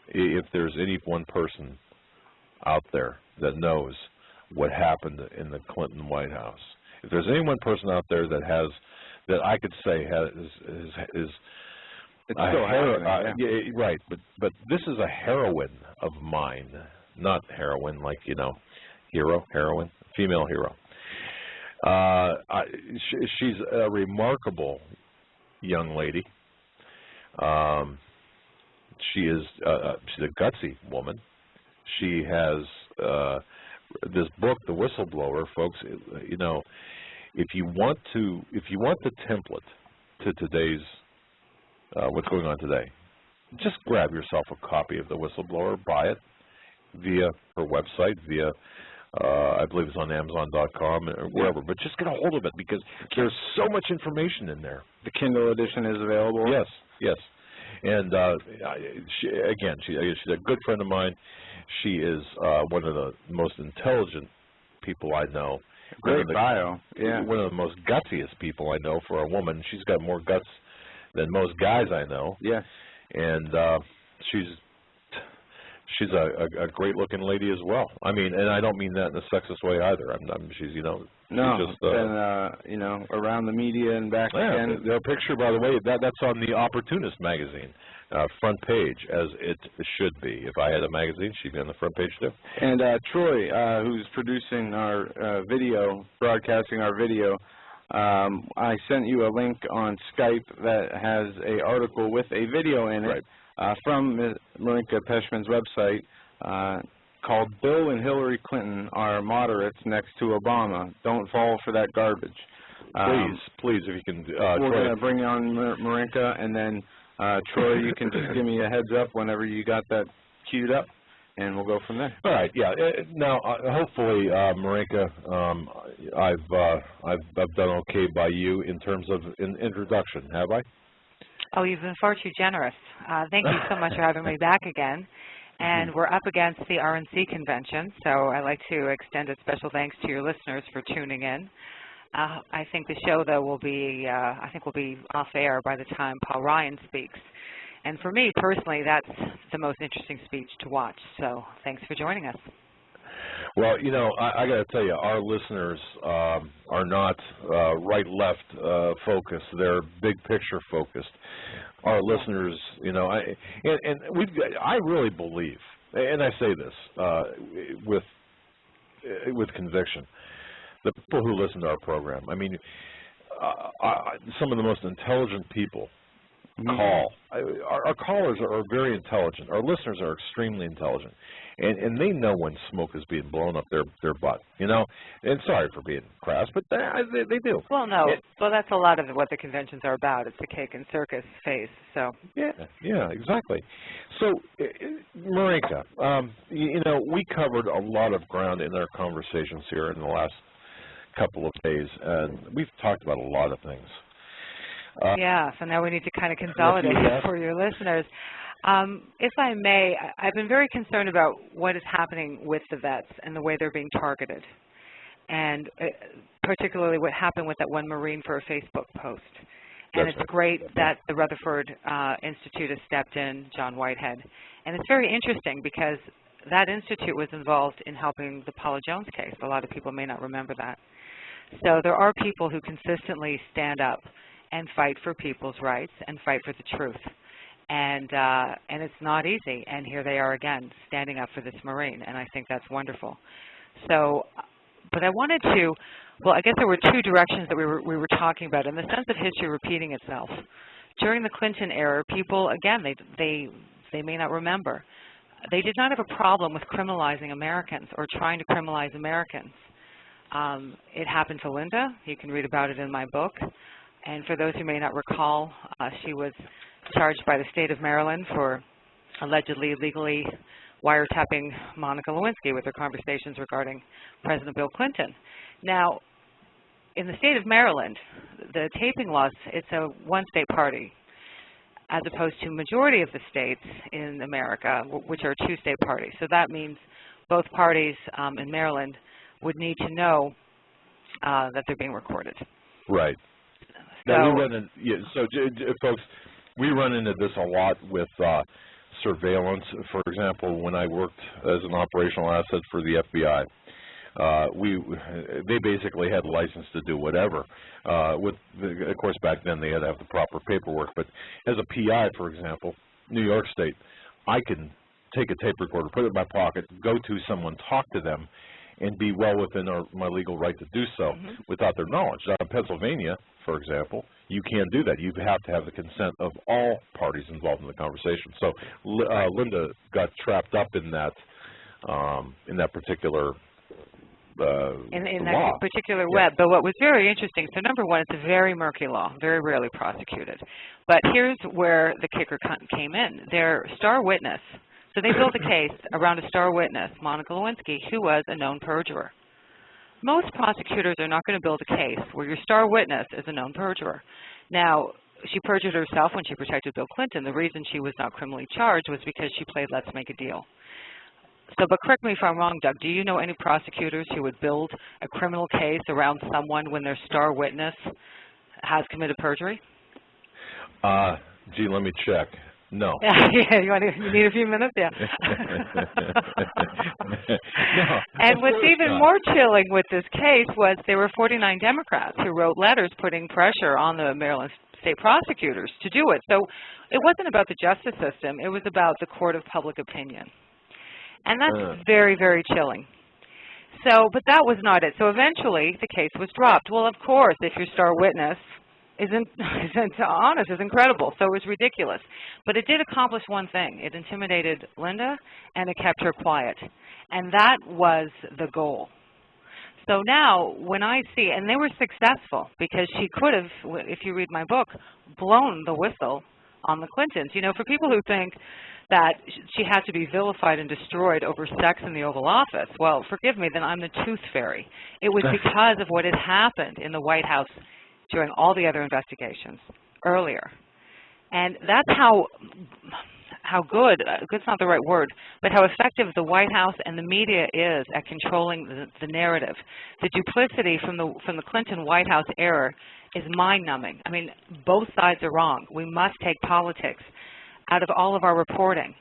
if there's any one person out there that knows what happened in the Clinton White House, if there's any one person out there that has, that I could say is it's still happening, yeah, right, but this is a heroine of mine, not heroine like, you know, hero, heroine, female hero. She's a remarkable young lady. She's a gutsy woman. She has this book, The Whistleblower, folks. You know, if you want the template to today's what's going on today, just grab yourself a copy of The Whistleblower, buy it via her website, via I believe it's on Amazon.com or wherever, but just get a hold of it because there's so much information in there. The Kindle edition is available? Yes, yes. And she's a good friend of mine. She is one of the most intelligent people I know. Great bio, yeah. One of the most gutsiest people I know for a woman. She's got more guts than most guys I know. Yeah. And she's a great-looking lady as well. I mean, and I don't mean that in a sexist way either. She's, you know, no, she's just you know, around the media and back again. The picture, by the way, that's on the Opportunist magazine, front page, as it should be. If I had a magazine, she'd be on the front page too. And Troy, who's producing our video, broadcasting our video, I sent you a link on Skype that has an article with a video in it. Right. From Marinka Peshman's website called "Bill and Hillary Clinton Are Moderates Next to Obama. Don't Fall for That Garbage." Please, if you can. We're going to bring on Marinka, and then Troy, you can just give me a heads up whenever you got that queued up, and we'll go from there. All right. Yeah. Now, hopefully, Marinka, I've done okay by you in terms of an introduction. Have I? Oh, you've been far too generous. Thank you so much for having me back again. And we're up against the RNC convention, so I'd like to extend a special thanks to your listeners for tuning in. I think the show, though, will be off air by the time Paul Ryan speaks. And for me, personally, that's the most interesting speech to watch. So thanks for joining us. Well, you know, I got to tell you, our listeners are not right-left focused. They're big picture focused. Our listeners, you know, I really believe, and I say this with conviction, the people who listen to our program, I mean, some of the most intelligent people call. Our callers are very intelligent. Our listeners are extremely intelligent. And they know when smoke is being blown up their butt, you know. And sorry for being crass, but they do. Well, no. Well, that's a lot of what the conventions are about. It's the cake and circus phase. So yeah, exactly. So, Marinka, you know, we covered a lot of ground in our conversations here in the last couple of days, and we've talked about a lot of things. Yeah, so now we need to kind of consolidate for your listeners. If I may, I've been very concerned about what is happening with the vets and the way they're being targeted, and particularly what happened with that one Marine for a Facebook post. And it's great that the Rutherford Institute has stepped in, John Whitehead. And it's very interesting because that institute was involved in helping the Paula Jones case. A lot of people may not remember that. So there are people who consistently stand up and fight for people's rights and fight for the truth. And it's not easy. And here they are again, standing up for this Marine, and I think that's wonderful. So, but I wanted to, well, I guess there were two directions that we were talking about in the sense of history repeating itself. During the Clinton era, people, again, they may not remember, they did not have a problem with criminalizing Americans or trying to criminalize Americans. It happened to Linda. You can read about it in my book. And for those who may not recall, she was charged by the state of Maryland for allegedly illegally wiretapping Monica Lewinsky with her conversations regarding President Bill Clinton. Now, in the state of Maryland, the taping laws, it's a one-state party, as opposed to majority of the states in America, which are two-state parties. So that means both parties in Maryland would need to know that they're being recorded. Right. Now, folks, we run into this a lot with surveillance. For example, when I worked as an operational asset for the FBI, they basically had a license to do whatever. Of course, back then they had to have the proper paperwork. But as a PI, for example, New York State, I can take a tape recorder, put it in my pocket, go to someone, talk to them, and be well within my legal right to do so without their knowledge. Now, in Pennsylvania, for example, you can't do that. You have to have the consent of all parties involved in the conversation. So Linda got trapped up in that particular in that law. particular web. But what was very interesting, so number one, it's a very murky law, very rarely prosecuted. But here's where the kicker came in. Their star witness, so they built a case around a star witness, Monica Lewinsky, who was a known perjurer. Most prosecutors are not going to build a case where your star witness is a known perjurer. Now, she perjured herself when she protected Bill Clinton. The reason she was not criminally charged was because she played let's make a deal. So, but correct me if I'm wrong, Doug, do you know any prosecutors who would build a criminal case around someone when their star witness has committed perjury? Gee, let me check. No. Yeah, you need a few minutes? Yeah. No, and what's even more chilling with this case was there were 49 Democrats who wrote letters putting pressure on the Maryland state prosecutors to do it. So it wasn't about the justice system. It was about the court of public opinion. And that's very, very chilling. So, but that was not it. So eventually the case was dropped. Well, of course, if your star witness isn't honest, is incredible. So it was ridiculous. But it did accomplish one thing. It intimidated Linda, and it kept her quiet. And that was the goal. So now when I see, and they were successful because she could have, if you read my book, blown the whistle on the Clintons. You know, for people who think that she had to be vilified and destroyed over sex in the Oval Office, well, forgive me, then I'm the tooth fairy. It was because of what had happened in the White House during all the other investigations earlier. And that's how good, good's not the right word, but how effective the White House and the media is at controlling the narrative. The duplicity from the Clinton White House era is mind-numbing. I mean, both sides are wrong. We must take politics out of all of our reporting.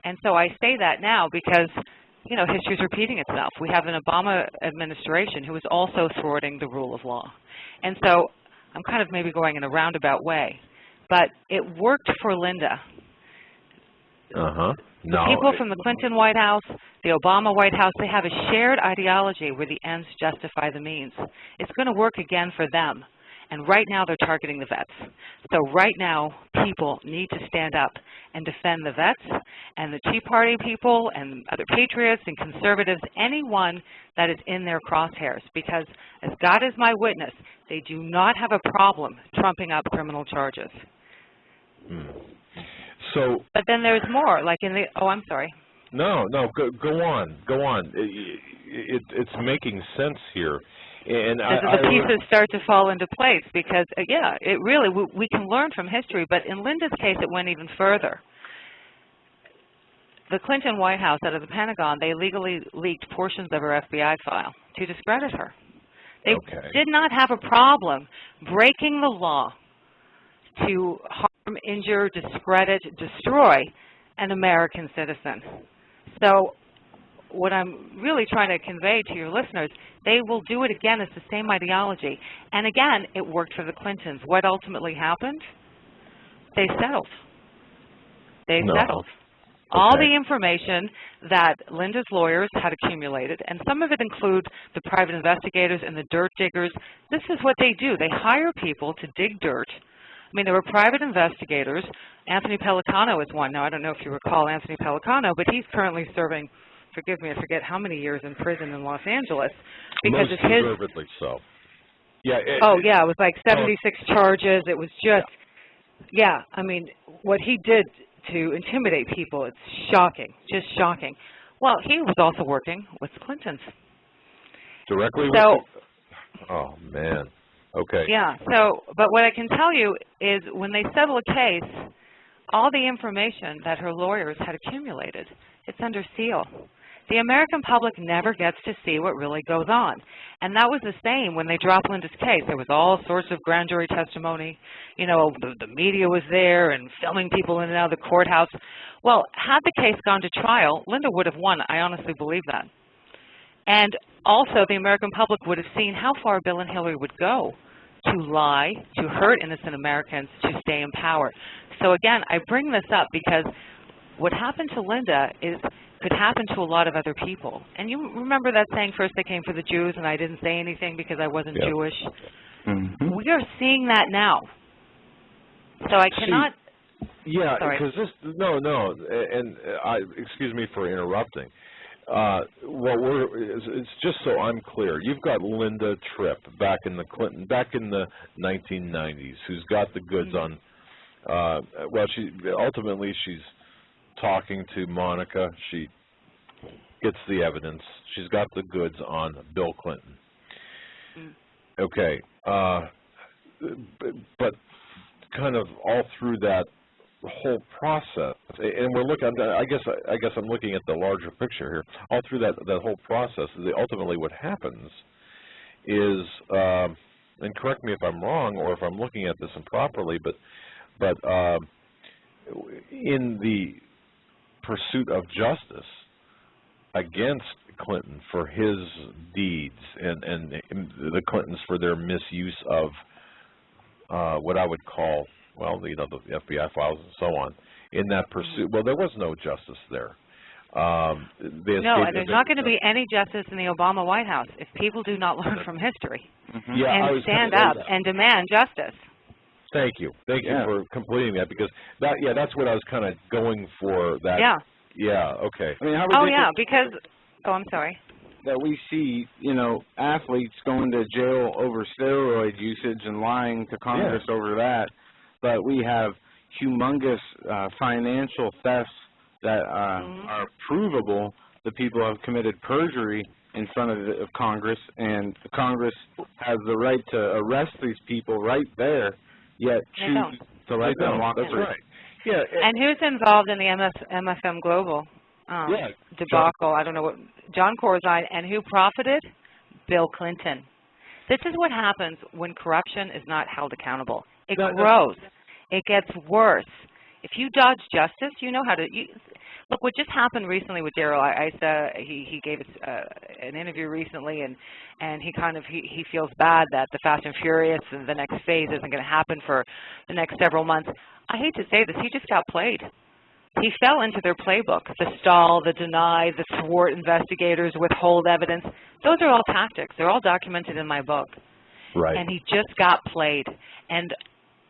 And so I say that now because, you know, history's repeating itself. We have an Obama administration who is also thwarting the rule of law. And so I'm kind of maybe going in a roundabout way, but it worked for Linda. No, the people from the Clinton White House, the Obama White House, they have a shared ideology where the ends justify the means. It's going to work again for them. And right now they're targeting the vets. So right now people need to stand up and defend the vets and the Tea Party people and other patriots and conservatives, anyone that is in their crosshairs. Because as God is my witness, they do not have a problem trumping up criminal charges. So, but then there's more, like in the, oh, I'm sorry. No, go on. It's making sense here. And the pieces start to fall into place because, yeah, it really, we can learn from history, but in Linda's case, it went even further. The Clinton White House, out of the Pentagon, they legally leaked portions of her FBI file to discredit her. They did not have a problem breaking the law to harm, injure, discredit, destroy an American citizen. So what I'm really trying to convey to your listeners, they will do it again. It's the same ideology. And again, it worked for the Clintons. What ultimately happened? They settled. They settled. All the information that Linda's lawyers had accumulated, and some of it include the private investigators and the dirt diggers. This is what they do. They hire people to dig dirt. I mean, there were private investigators. Anthony Pellicano is one. Now, I don't know if you recall Anthony Pellicano, but he's currently serving, forgive me, I forget how many years in prison in Los Angeles. Because most deservedly so. Yeah. It was like 76 charges. It was just, I mean, what he did to intimidate people, it's shocking, just shocking. Well, he was also working with the Clintons. Directly so, with the, oh, man. Okay. Yeah, so, but what I can tell you is when they settle a case, all the information that her lawyers had accumulated, it's under seal. The American public never gets to see what really goes on. And that was the same when they dropped Linda's case. There was all sorts of grand jury testimony. You know, the media was there and filming people in and out of the courthouse. Well, had the case gone to trial, Linda would have won. I honestly believe that. And also, the American public would have seen how far Bill and Hillary would go to lie, to hurt innocent Americans, to stay in power. So again, I bring this up because what happened to Linda could happen to a lot of other people. And you remember that saying, first they came for the Jews and I didn't say anything because I wasn't Jewish? Mm-hmm. We are seeing that now. So I cannot... Yeah, because this, no, and excuse me for interrupting. It's just so I'm clear. You've got Linda Tripp back in the 1990s, who's got the goods on. Ultimately she's talking to Monica. She gets the evidence. She's got the goods on Bill Clinton. Okay, but kind of all through that whole process, and we're looking. I guess I'm looking at the larger picture here. All through that whole process, ultimately what happens is, and correct me if I'm wrong or if I'm looking at this improperly, but in the pursuit of justice against Clinton for his deeds and the Clintons for their misuse of what I would call, well, you know, the FBI files and so on. In that pursuit, well, there was no justice there. No, and there's not going to be any justice in the Obama White House if people do not learn from history and stand up and demand justice. Thank you for completing that, because that's what I was kind of going for. That okay. I mean, how because I'm sorry. That we see, you know, athletes going to jail over steroid usage and lying to Congress over that, but we have humongous financial thefts that are provable. The people have committed perjury in front of Congress, and Congress has the right to arrest these people right there, yet choose to let them walk free. That's right. Yeah. And who's involved in the MFM Global debacle? I don't know what. John Corzine. And who profited? Bill Clinton. This is what happens when corruption is not held accountable. It grows. It gets worse. If you dodge justice, you know how to. Look, what just happened recently with Daryl. I said he gave us an interview recently, and he feels bad that the Fast and Furious and the next phase isn't going to happen for the next several months. I hate to say this, he just got played. He fell into their playbook, the stall, the deny, the thwart investigators, withhold evidence. Those are all tactics. They're all documented in my book. Right. And he just got played. And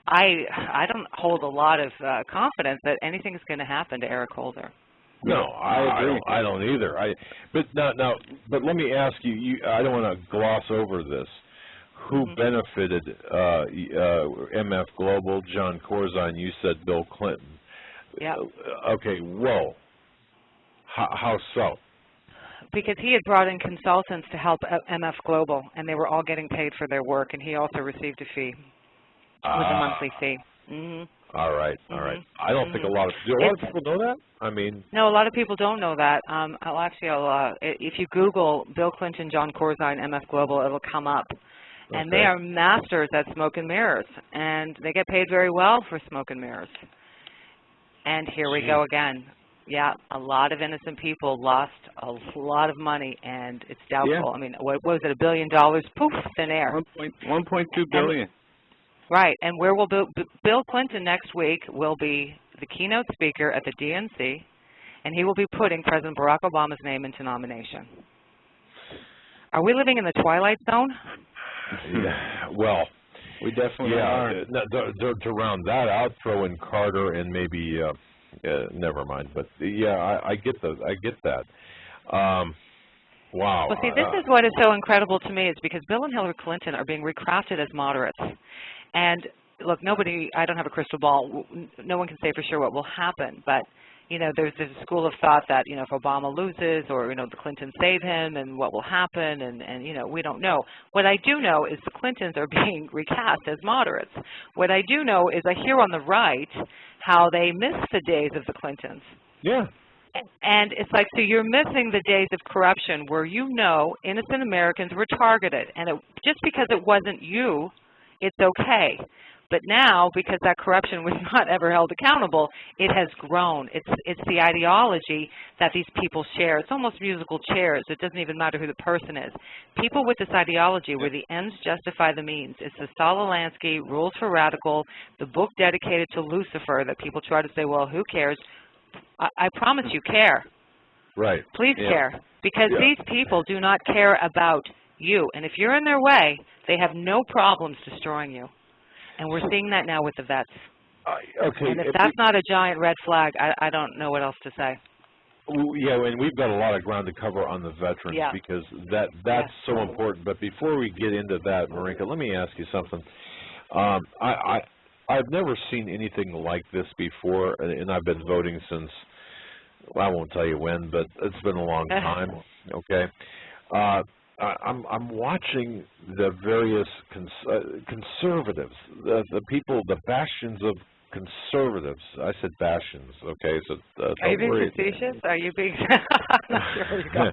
I don't hold a lot of confidence that anything is going to happen to Eric Holder. No, I agree. I don't either. But let me ask you. I don't want to gloss over this. Who benefited MF Global, John Corzine? You said Bill Clinton. Yeah. Okay. Whoa. How so? Because he had brought in consultants to help MF Global, and they were all getting paid for their work, and he also received a fee. It was a monthly fee. All right. I don't think a lot of people know that. I mean, no, a lot of people don't know that. If you Google Bill Clinton, John Corzine, MF Global, it'll come up. And they are masters at smoke and mirrors, and they get paid very well for smoke and mirrors. And here we go again. Yeah, a lot of innocent people lost a lot of money, and it's doubtful. Yeah. I mean, what was it, $1 billion? Poof, thin air. 1.2 billion. Right, and where will Bill Clinton next week will be the keynote speaker at the DNC, and he will be putting President Barack Obama's name into nomination. Are we living in the twilight zone? Yeah, well, we definitely are. To round that out, throw in Carter and maybe never mind. But I get that. Wow. Well, see, this is what is so incredible to me, is because Bill and Hillary Clinton are being recrafted as moderates. And look, I don't have a crystal ball. No one can say for sure what will happen. But, you know, there's a school of thought that, you know, if Obama loses or, you know, the Clintons save him and what will happen. And you know, we don't know. What I do know is the Clintons are being recast as moderates. What I do know is I hear on the right how they miss the days of the Clintons. Yeah. And it's like, so you're missing the days of corruption where innocent Americans were targeted. And just because it wasn't you, it's okay. But now, because that corruption was not ever held accountable, it has grown. It's the ideology that these people share. It's almost musical chairs. It doesn't even matter who the person is. People with this ideology where the ends justify the means. It's the Lansky, Rules for Radical, the book dedicated to Lucifer that people try to say, well, who cares? I promise you care. Right. Please care. Because these people do not care about you. And if you're in their way, they have no problems destroying you. And we're seeing that now with the vets. Okay. And if that's not a giant red flag, I don't know what else to say. Yeah, and we've got a lot of ground to cover on the veterans because that's so important. But before we get into that, Marinka, let me ask you something. I've never seen anything like this before, and I've been voting since, well, I won't tell you when, but it's been a long time, okay? I'm watching the various conservatives, the people, the bastions of conservatives. I said bastions, okay? So are you being facetious? Are you being? I'm not sure where you're going.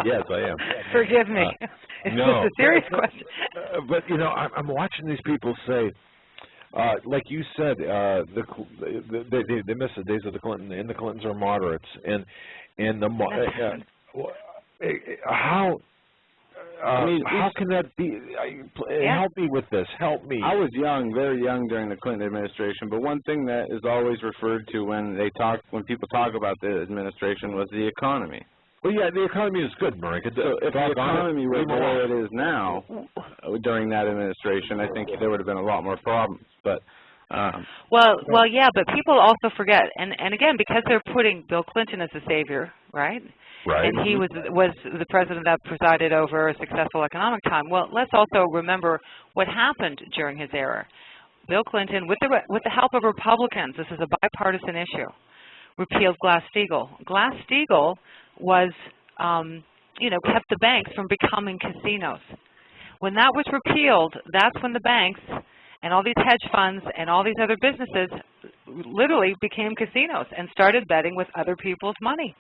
Yes, I am. Forgive me. It's just a serious question. But you know, I'm watching these people say, like you said, they miss the days of the Clinton, and the Clintons are moderates, and the how can that be? Help me with this. Help me. I was young, very young during the Clinton administration, but one thing that is always referred to when people talk about the administration was the economy. Well, yeah, the economy is good, Marinka. So if the economy were the way it is now during that administration, I think there would have been a lot more problems. But well, yeah, but people also forget, and again, because they're putting Bill Clinton as the savior, right? Right. And he was the president that presided over a successful economic time. Well, let's also remember what happened during his era. Bill Clinton, with the help of Republicans, this is a bipartisan issue, repealed Glass-Steagall. Glass-Steagall was, kept the banks from becoming casinos. When that was repealed, that's when the banks and all these hedge funds and all these other businesses literally became casinos and started betting with other people's money.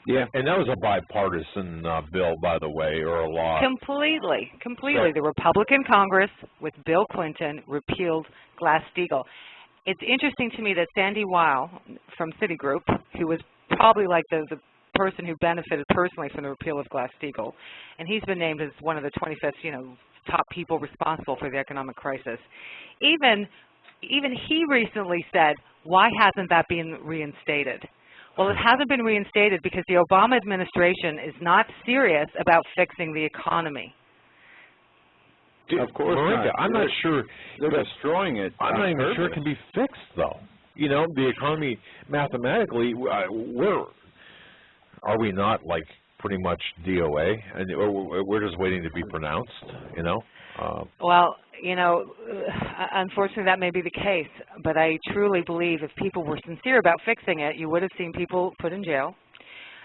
Yeah, and that was a bipartisan bill, by the way, or a law. Completely. The Republican Congress with Bill Clinton repealed Glass-Steagall. It's interesting to me that Sandy Weil from Citigroup, who was probably like the person who benefited personally from the repeal of Glass-Steagall, and he's been named as one of the 25th, top people responsible for the economic crisis. Even he recently said, why hasn't that been reinstated? Well, it hasn't been reinstated because the Obama administration is not serious about fixing the economy. Of course Marinka, I'm not sure. They're destroying it. I'm not even sure it can be fixed, though. The economy, mathematically, are we not like pretty much DOA? And we're just waiting to be pronounced, Well, unfortunately that may be the case, but I truly believe if people were sincere about fixing it, you would have seen people put in jail.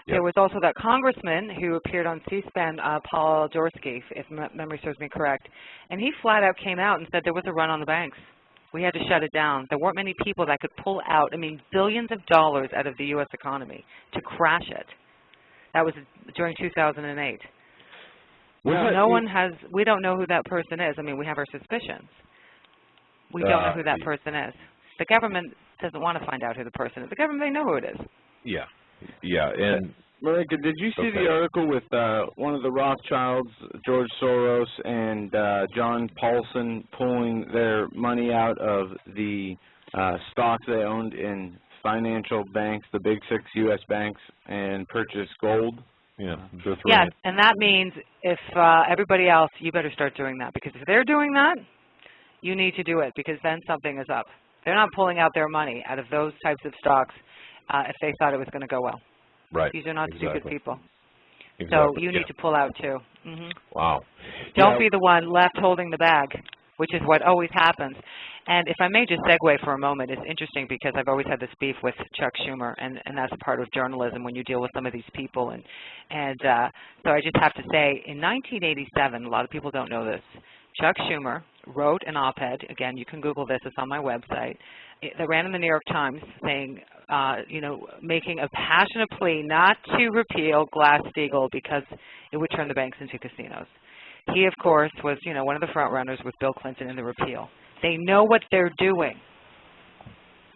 Yep. There was also that congressman who appeared on C-SPAN, Paul Jaworski, if memory serves me correct, and he flat out came out and said there was a run on the banks. We had to shut it down. There weren't many people that could pull out, billions of dollars out of the U.S. economy to crash it. That was during 2008. We don't know who that person is. We have our suspicions. We don't know who that person is. The government doesn't want to find out who the person is. The government, they know who it is. Yeah. And Marinka, did you see the article with one of the Rothschilds, George Soros, and John Paulson pulling their money out of the stocks they owned in financial banks, the big 6 U.S. banks, and purchase gold? Yeah. Yes, and that means if everybody else, you better start doing that, because if they're doing that, you need to do it, because then something is up. They're not pulling out their money out of those types of stocks if they thought it was going to go well. Right. These are not stupid people. Exactly. So you need to pull out too. Mm-hmm. Wow. Don't be the one left holding the bag, which is what always happens. And if I may just segue for a moment, it's interesting because I've always had this beef with Chuck Schumer, and that's part of journalism when you deal with some of these people. And so I just have to say, in 1987, a lot of people don't know this, Chuck Schumer wrote an op-ed, again, you can Google this, it's on my website, that ran in the New York Times saying, making a passionate plea not to repeal Glass-Steagall because it would turn the banks into casinos. He, of course, was, one of the front runners with Bill Clinton in the repeal. They know what they're doing.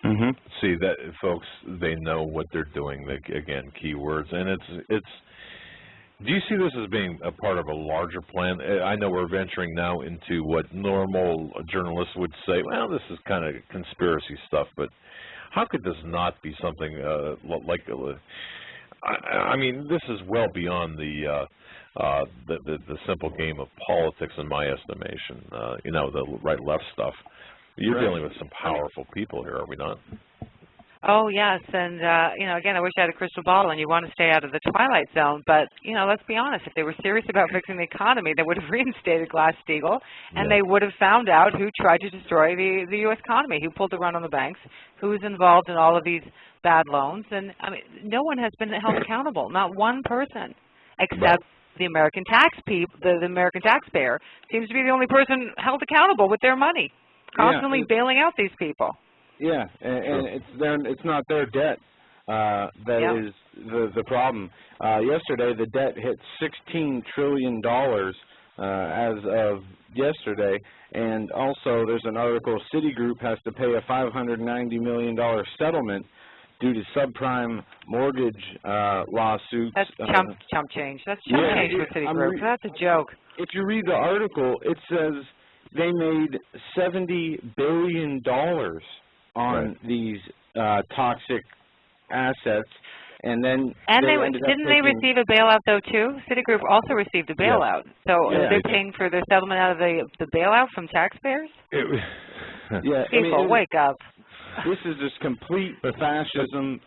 Mm-hmm. See, that, folks, they know what they're doing. Again, keywords, and it's. Do you see this as being a part of a larger plan? I know we're venturing now into what normal journalists would say, well, this is kind of conspiracy stuff, but how could this not be something like, I mean, this is well beyond the simple game of politics in my estimation, the right-left stuff. You're dealing with some powerful people here, are we not? Oh, yes, and, again, I wish I had a crystal ball, and you want to stay out of the twilight zone, but, let's be honest, if they were serious about fixing the economy, they would have reinstated Glass-Steagall, and they would have found out who tried to destroy the U.S. economy, who pulled the run on the banks, who's involved in all of these bad loans, and, no one has been held accountable, not one person, except the American the American taxpayer seems to be the only person held accountable with their money, constantly bailing out these people. Yeah, and it's not their debt that is the problem. Yesterday, the debt hit $16 trillion as of yesterday, and also there's an article, Citigroup has to pay a $590 million settlement due to subprime mortgage lawsuits. That's chump change. That's chump change for Citigroup. That's a joke. If you read the article, it says they made $70 billion on these toxic assets, and then didn't they receive a bailout though too? Citigroup also received a bailout, so they're paying for their settlement out of the bailout from taxpayers. People, wake up! This is just complete fascism,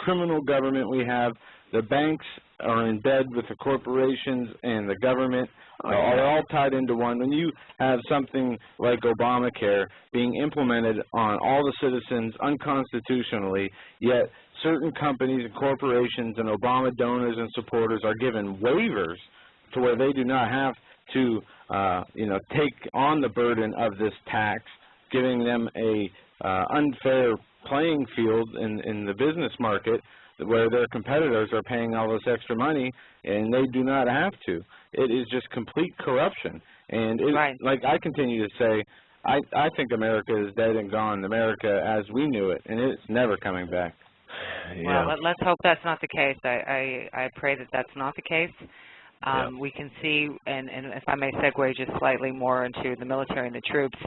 criminal government we have. The banks are in bed with the corporations and the government. Are all tied into one. When you have something like Obamacare being implemented on all the citizens unconstitutionally, yet certain companies and corporations and Obama donors and supporters are given waivers to where they do not have to, take on the burden of this tax, giving them a unfair playing field in the business market, where their competitors are paying all this extra money and they do not have to. It is just complete corruption. And like I continue to say, I think America is dead and gone, America as we knew it, and it's never coming back. Well, let's hope that's not the case. I pray that that's not the case. We can see, and if I may segue just slightly more into the military and the troops,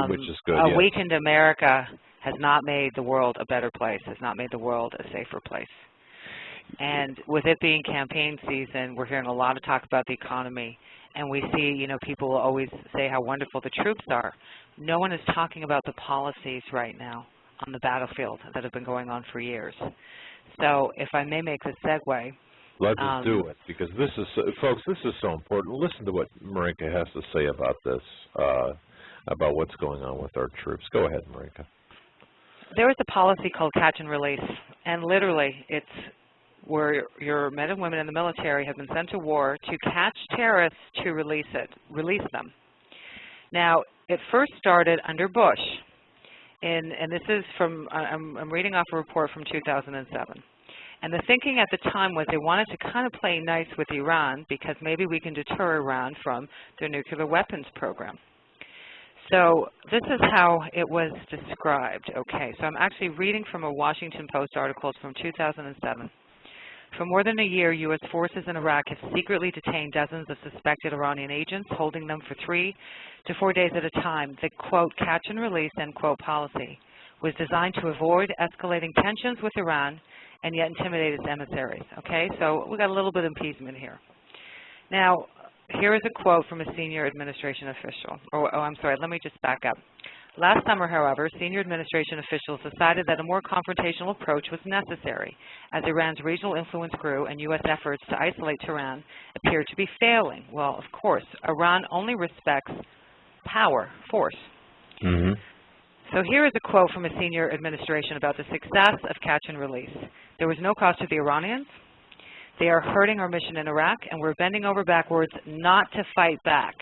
which is good, a weakened America has not made the world a better place, has not made the world a safer place. And with it being campaign season, we're hearing a lot of talk about the economy, and we see, people will always say how wonderful the troops are. No one is talking about the policies right now on the battlefield that have been going on for years. So if I may make this segue. Let's do it, because this is, folks, this is so important. Listen to what Marinka has to say about this, about what's going on with our troops. Go ahead, Marinka. There is a policy called catch and release, and literally it's where your men and women in the military have been sent to war to catch terrorists to release them. Now, it first started under Bush, and this is from, I'm reading off a report from 2007. And the thinking at the time was they wanted to kind of play nice with Iran because maybe we can deter Iran from their nuclear weapons program. So this is how it was described. Okay, so I'm actually reading from a Washington Post article from 2007. For more than a year, U.S. forces in Iraq have secretly detained dozens of suspected Iranian agents, holding them for 3 to 4 days at a time. The, quote, catch and release, end quote, policy was designed to avoid escalating tensions with Iran and yet intimidate its emissaries. Okay, so we got a little bit of appeasement here. Now, here is a quote from a senior administration official. I'm sorry, let me just back up. Last summer, however, senior administration officials decided that a more confrontational approach was necessary as Iran's regional influence grew and U.S. efforts to isolate Tehran appeared to be failing. Well, of course, Iran only respects power, force. Mm-hmm. So here is a quote from a senior administration about the success of catch and release. There was no cost to the Iranians. They are hurting our mission in Iraq, and we're bending over backwards not to fight back.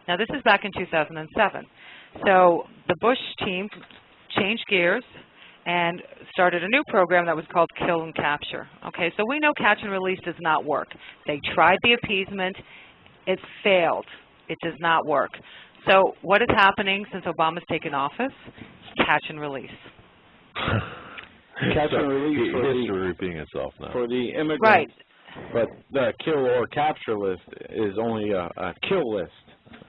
Now, this is back in 2007. So the Bush team changed gears and started a new program that was called Kill and Capture. Okay, so we know catch and release does not work. They tried the appeasement. It failed. It does not work. So what is happening since Obama's taken office? Catch and release. Catch and release for history repeating itself now. For the immigrants. Right. But the kill or capture list is only a kill list.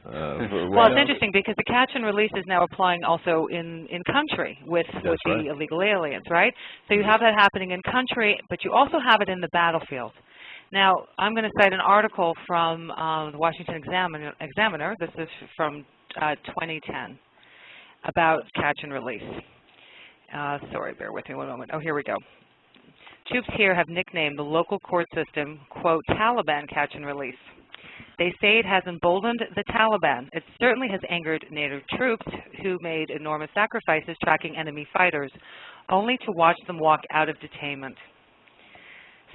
Well, it's interesting because the catch and release is now applying also in country with the illegal aliens, right? So you have that happening in country, but you also have it in the battlefield. Now, I'm going to cite an article from the Washington Examiner. This is from 2010 about catch and release. Sorry, bear with me one moment. Oh, here we go. Troops here have nicknamed the local court system, quote, Taliban catch and release. They say it has emboldened the Taliban. It certainly has angered native troops who made enormous sacrifices tracking enemy fighters, only to watch them walk out of detainment.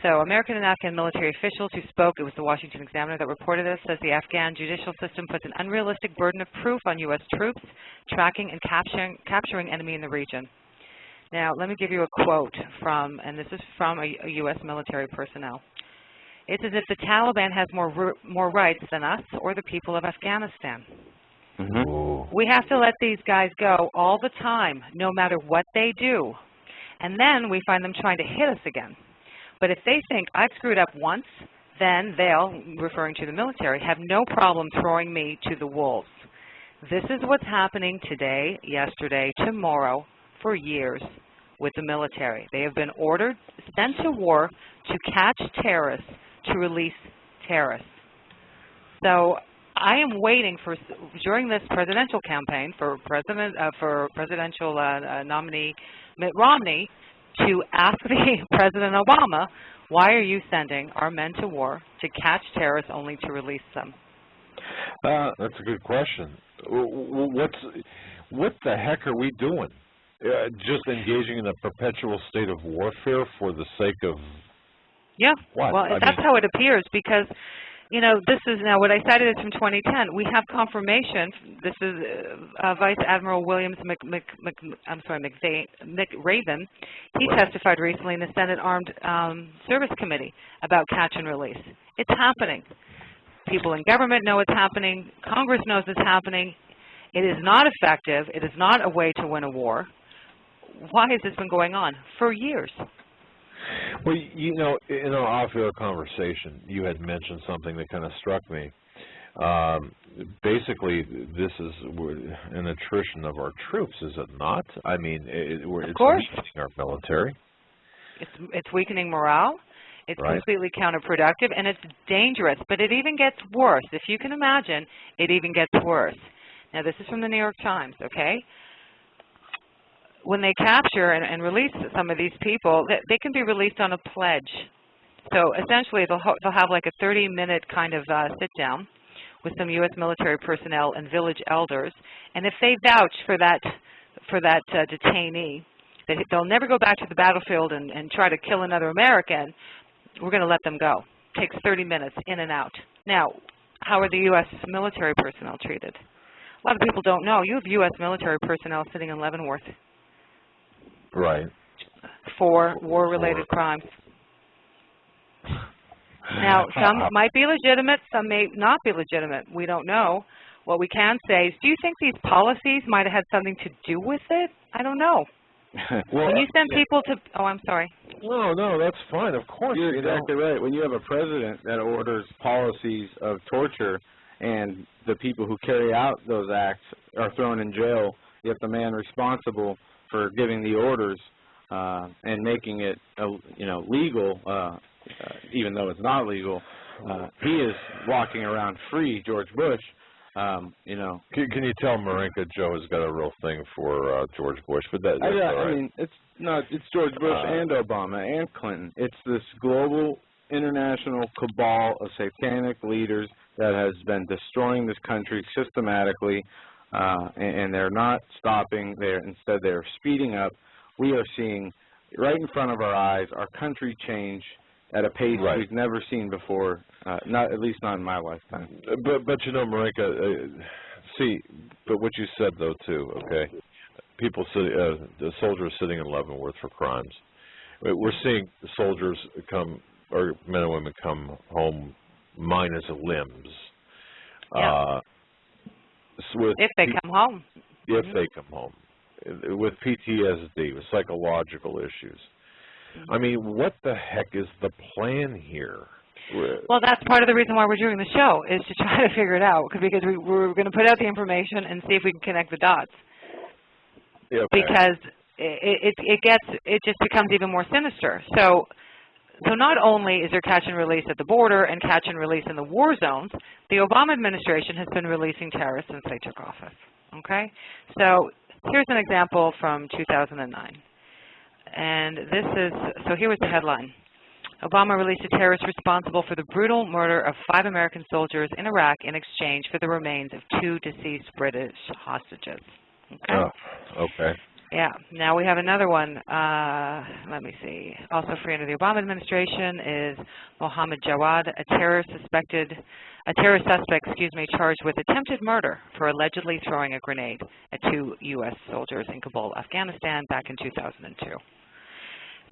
So American and Afghan military officials who spoke, it was the Washington Examiner that reported this, says the Afghan judicial system puts an unrealistic burden of proof on U.S. troops tracking and capturing enemy in the region. Now, let me give you a quote from, and this is from a U.S. military personnel. It's as if the Taliban has more rights than us or the people of Afghanistan. Mm-hmm. We have to let these guys go all the time, no matter what they do. And then we find them trying to hit us again. But if they think I've screwed up once, then they'll, referring to the military, have no problem throwing me to the wolves. This is what's happening today, yesterday, tomorrow, for years with the military. They have been ordered, sent to war to catch terrorists, to release terrorists. So I am waiting for, during this presidential campaign for presidential nominee Mitt Romney, to ask the President Obama, why are you sending our men to war to catch terrorists only to release them? That's a good question. What the heck are we doing? Just engaging in a perpetual state of warfare for the sake of what? Well, that's how it appears because, you know, this is now what I cited is from 2010. We have confirmation. This is Vice Admiral Williams McRaven. He testified recently in the Senate Armed Service Committee about catch and release. It's happening. People in government know it's happening. Congress knows it's happening. It is not effective. It is not a way to win a war. Why has this been going on? For years. Well, you know, in our off-air conversation, you had mentioned something that kind of struck me. Basically, this is an attrition of our troops, is it not? I mean, it's weakening our military. It's weakening morale. It's completely counterproductive, and it's dangerous. But it even gets worse. If you can imagine, it even gets worse. Now, this is from the New York Times, okay? When they capture and release some of these people, they can be released on a pledge. So essentially, they'll have like a 30-minute kind of sit-down with some U.S. military personnel and village elders, and if they vouch for that detainee, that they'll never go back to the battlefield and try to kill another American, we're going to let them go. It takes 30 minutes in and out. Now, how are the U.S. military personnel treated? A lot of people don't know. You have U.S. military personnel sitting in Leavenworth. Right. For war-related crimes. Now, some might be legitimate, some may not be legitimate. We don't know. What we can say is, do you think these policies might have had something to do with it? I don't know. Well, when you send people to, oh, I'm sorry. No, that's fine. Of course. You're exactly right. When you have a president that orders policies of torture and the people who carry out those acts are thrown in jail, yet the man responsible for giving the orders and making it, legal, even though it's not legal, he is walking around free, George Bush. Can you tell Marinka Joe has got a real thing for George Bush? But that's all right. I mean, it's George Bush and Obama and Clinton. It's this global international cabal of satanic leaders that has been destroying this country systematically. And they're not stopping. Instead, they're speeding up. We are seeing right in front of our eyes our country change at a pace Right. we've never seen before, not at least not in my lifetime. But you know, Marinka, see, but what you said though too, okay? People the soldiers sitting in Leavenworth for crimes. We're seeing soldiers come, or men and women come home minus limbs. Yeah. If they come home. If they come home. With PTSD, with psychological issues. I mean, what the heck is the plan here? Well, that's part of the reason why we're doing the show, is to try to figure it out, because we're going to put out the information and see if we can connect the dots. Yeah, okay. Because it just becomes even more sinister. So not only is there catch and release at the border and catch and release in the war zones, the Obama administration has been releasing terrorists since they took office. Okay? So here's an example from 2009. And this is, so here was the headline. Obama released a terrorist responsible for the brutal murder of 5 American soldiers in Iraq in exchange for the remains of 2 deceased British hostages. Okay? Oh, okay. Yeah. Now we have another one. Let me see. Also free under the Obama administration is Mohammed Jawad, a terrorist suspect, charged with attempted murder for allegedly throwing a grenade at 2 U.S. soldiers in Kabul, Afghanistan, back in 2002.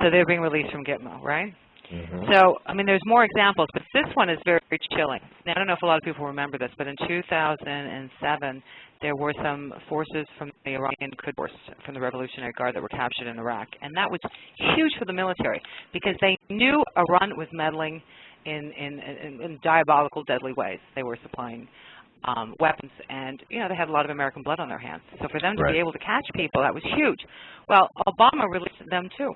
So they're being released from Gitmo, right? Mm-hmm. So, I mean, there's more examples, but this one is very chilling. Now, I don't know if a lot of people remember this, but in 2007, there were some forces from the Iranian Quds Force, from the Revolutionary Guard, that were captured in Iraq. And that was huge for the military, because they knew Iran was meddling in diabolical, deadly ways. They were supplying weapons, and, you know, they had a lot of American blood on their hands. So for them to be able to catch people, that was huge. Well, Obama released them, too.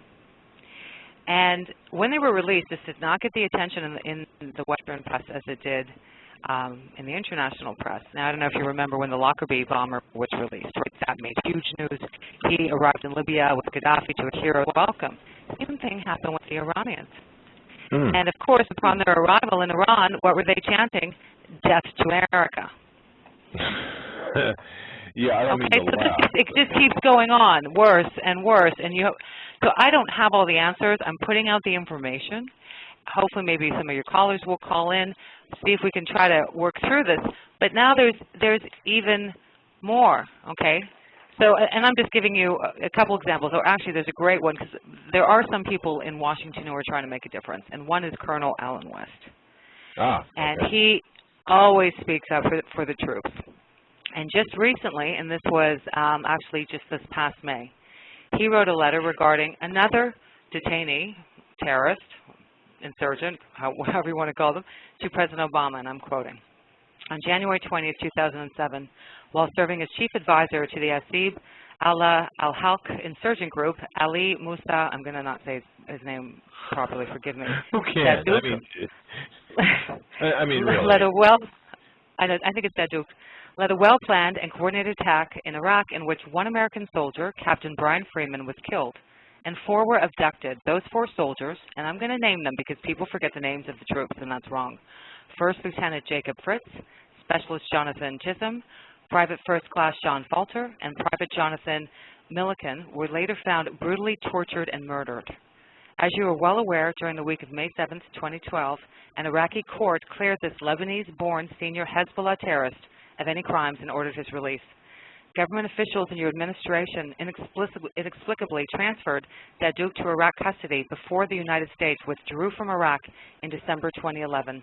And when they were released, this did not get the attention in the Western press as it did in the international press. Now, I don't know if you remember when the Lockerbie bomber was released. That made huge news. He arrived in Libya with Gaddafi to a hero welcome. The same thing happened with the Iranians. And, of course, upon their arrival in Iran, what were they chanting? Death to America. Yeah, I don't mean to laugh. It just keeps going on, worse and worse. And so I don't have all the answers. I'm putting out the information. Hopefully maybe some of your callers will call in, see if we can try to work through this. But now there's even more, okay? So, and I'm just giving you a couple examples. Or actually, there's a great one, because there are some people in Washington who are trying to make a difference. And one is Colonel Allen West. Okay. And he always speaks up for the troops. And just recently, and this was actually just this past May, he wrote a letter regarding another detainee, terrorist, insurgent, however you want to call them, to President Obama, and I'm quoting. On January 20th, 2007, while serving as chief advisor to the Asib Allah al-Halq insurgent group, Ali Musa, I'm going to not say his name properly, forgive me. Who can? I mean, really. I think it's Dadouk. Led a well-planned and coordinated attack in Iraq in which 1 American soldier, Captain Brian Freeman, was killed, and 4 were abducted. Those 4 soldiers, and I'm going to name them because people forget the names of the troops, and that's wrong. First Lieutenant Jacob Fritz, Specialist Jonathan Chisholm, Private First Class John Falter, and Private Jonathan Milliken were later found brutally tortured and murdered. As you are well aware, during the week of May 7th, 2012, an Iraqi court cleared this Lebanese-born senior Hezbollah terrorist of any crimes and ordered his release. Government officials in your administration inexplicably transferred Dadouk to Iraq custody before the United States withdrew from Iraq in December 2011.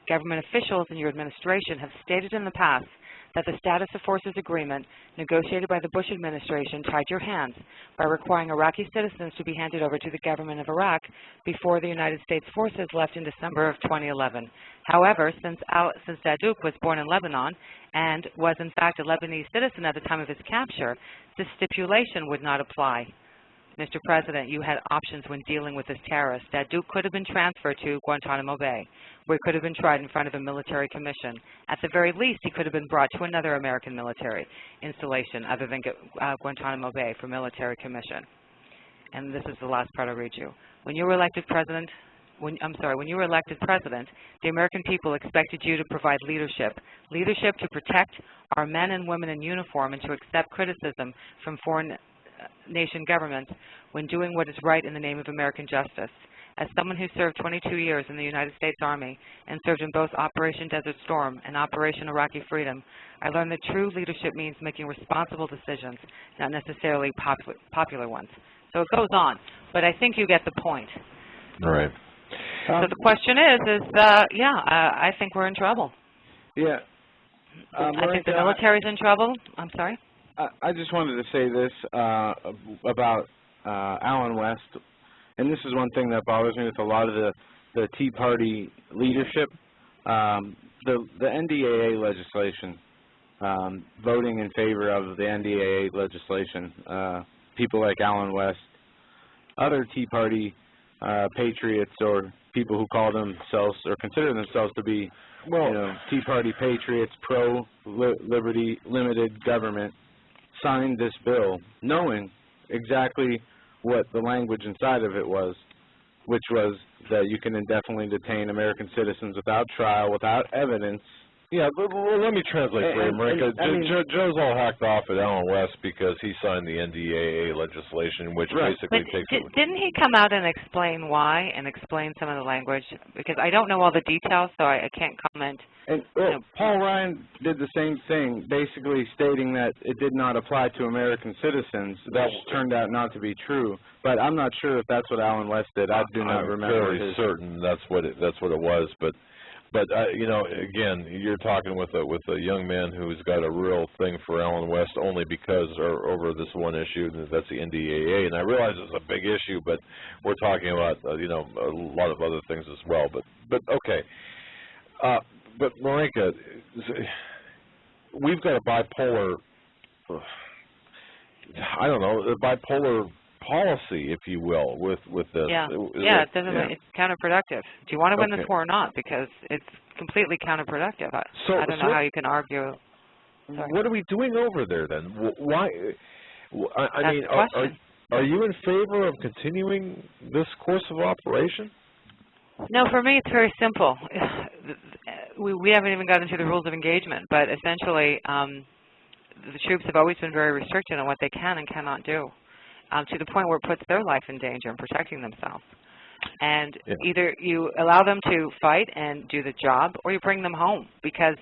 Government officials in your administration have stated in the past that the Status of Forces Agreement negotiated by the Bush administration tied your hands by requiring Iraqi citizens to be handed over to the government of Iraq before the United States forces left in December of 2011. However, since Dadouk was born in Lebanon and was in fact a Lebanese citizen at the time of his capture, this stipulation would not apply. Mr. President, you had options when dealing with this terrorist. Dadouk could have been transferred to Guantanamo Bay, where he could have been tried in front of a military commission. At the very least, he could have been brought to another American military installation other than Guantanamo Bay for military commission. And this is the last part I'll read you. When you were elected president, when you were elected president, the American people expected you to provide leadership to protect our men and women in uniform and to accept criticism from foreign nation governments when doing what is right in the name of American justice. As someone who served 22 years in the United States Army and served in both Operation Desert Storm and Operation Iraqi Freedom, I learned that true leadership means making responsible decisions, not necessarily popular ones. So it goes on, but I think you get the point. Right. So the question is I think we're in trouble. Yeah. I think the military's in trouble. I'm sorry? I just wanted to say this about Allen West, and this is one thing that bothers me with a lot of the Tea Party leadership. The NDAA legislation, voting in favor of the NDAA legislation, people like Allen West, other Tea Party patriots or people who call themselves or consider themselves to be, Tea Party patriots, pro-liberty, limited government, signed this bill knowing exactly what the language inside of it was, which was that you can indefinitely detain American citizens without trial, without evidence. Yeah, well, let me translate for you, Marika. Joe's all hacked off at Allen West because he signed the NDAA legislation, which basically takes it. Didn't he come out and explain why and explain some of the language? Because I don't know all the details, so I can't comment. And Paul Ryan did the same thing, basically stating that it did not apply to American citizens. That turned out not to be true. But I'm not sure if that's what Allen West did. I do not remember. I'm fairly certain that's what it was, But again, you're talking with a young man who's got a real thing for Allen West only because over this one issue, that's the NDAA. And I realize it's a big issue, but we're talking about a lot of other things as well. But okay. But Marika, we've got a bipolar. I don't know, a bipolar policy, if you will, with this. It doesn't. It's counterproductive. Do you want to win this war or not? Because it's completely counterproductive. I don't know how you can argue. Sorry. What are we doing over there then? Why? I mean, are you in favor of continuing this course of operation? No, for me it's very simple. We haven't even gotten into the rules of engagement, but essentially the troops have always been very restricted on what they can and cannot do. To the point where it puts their life in danger in protecting themselves. And either you allow them to fight and do the job, or you bring them home, because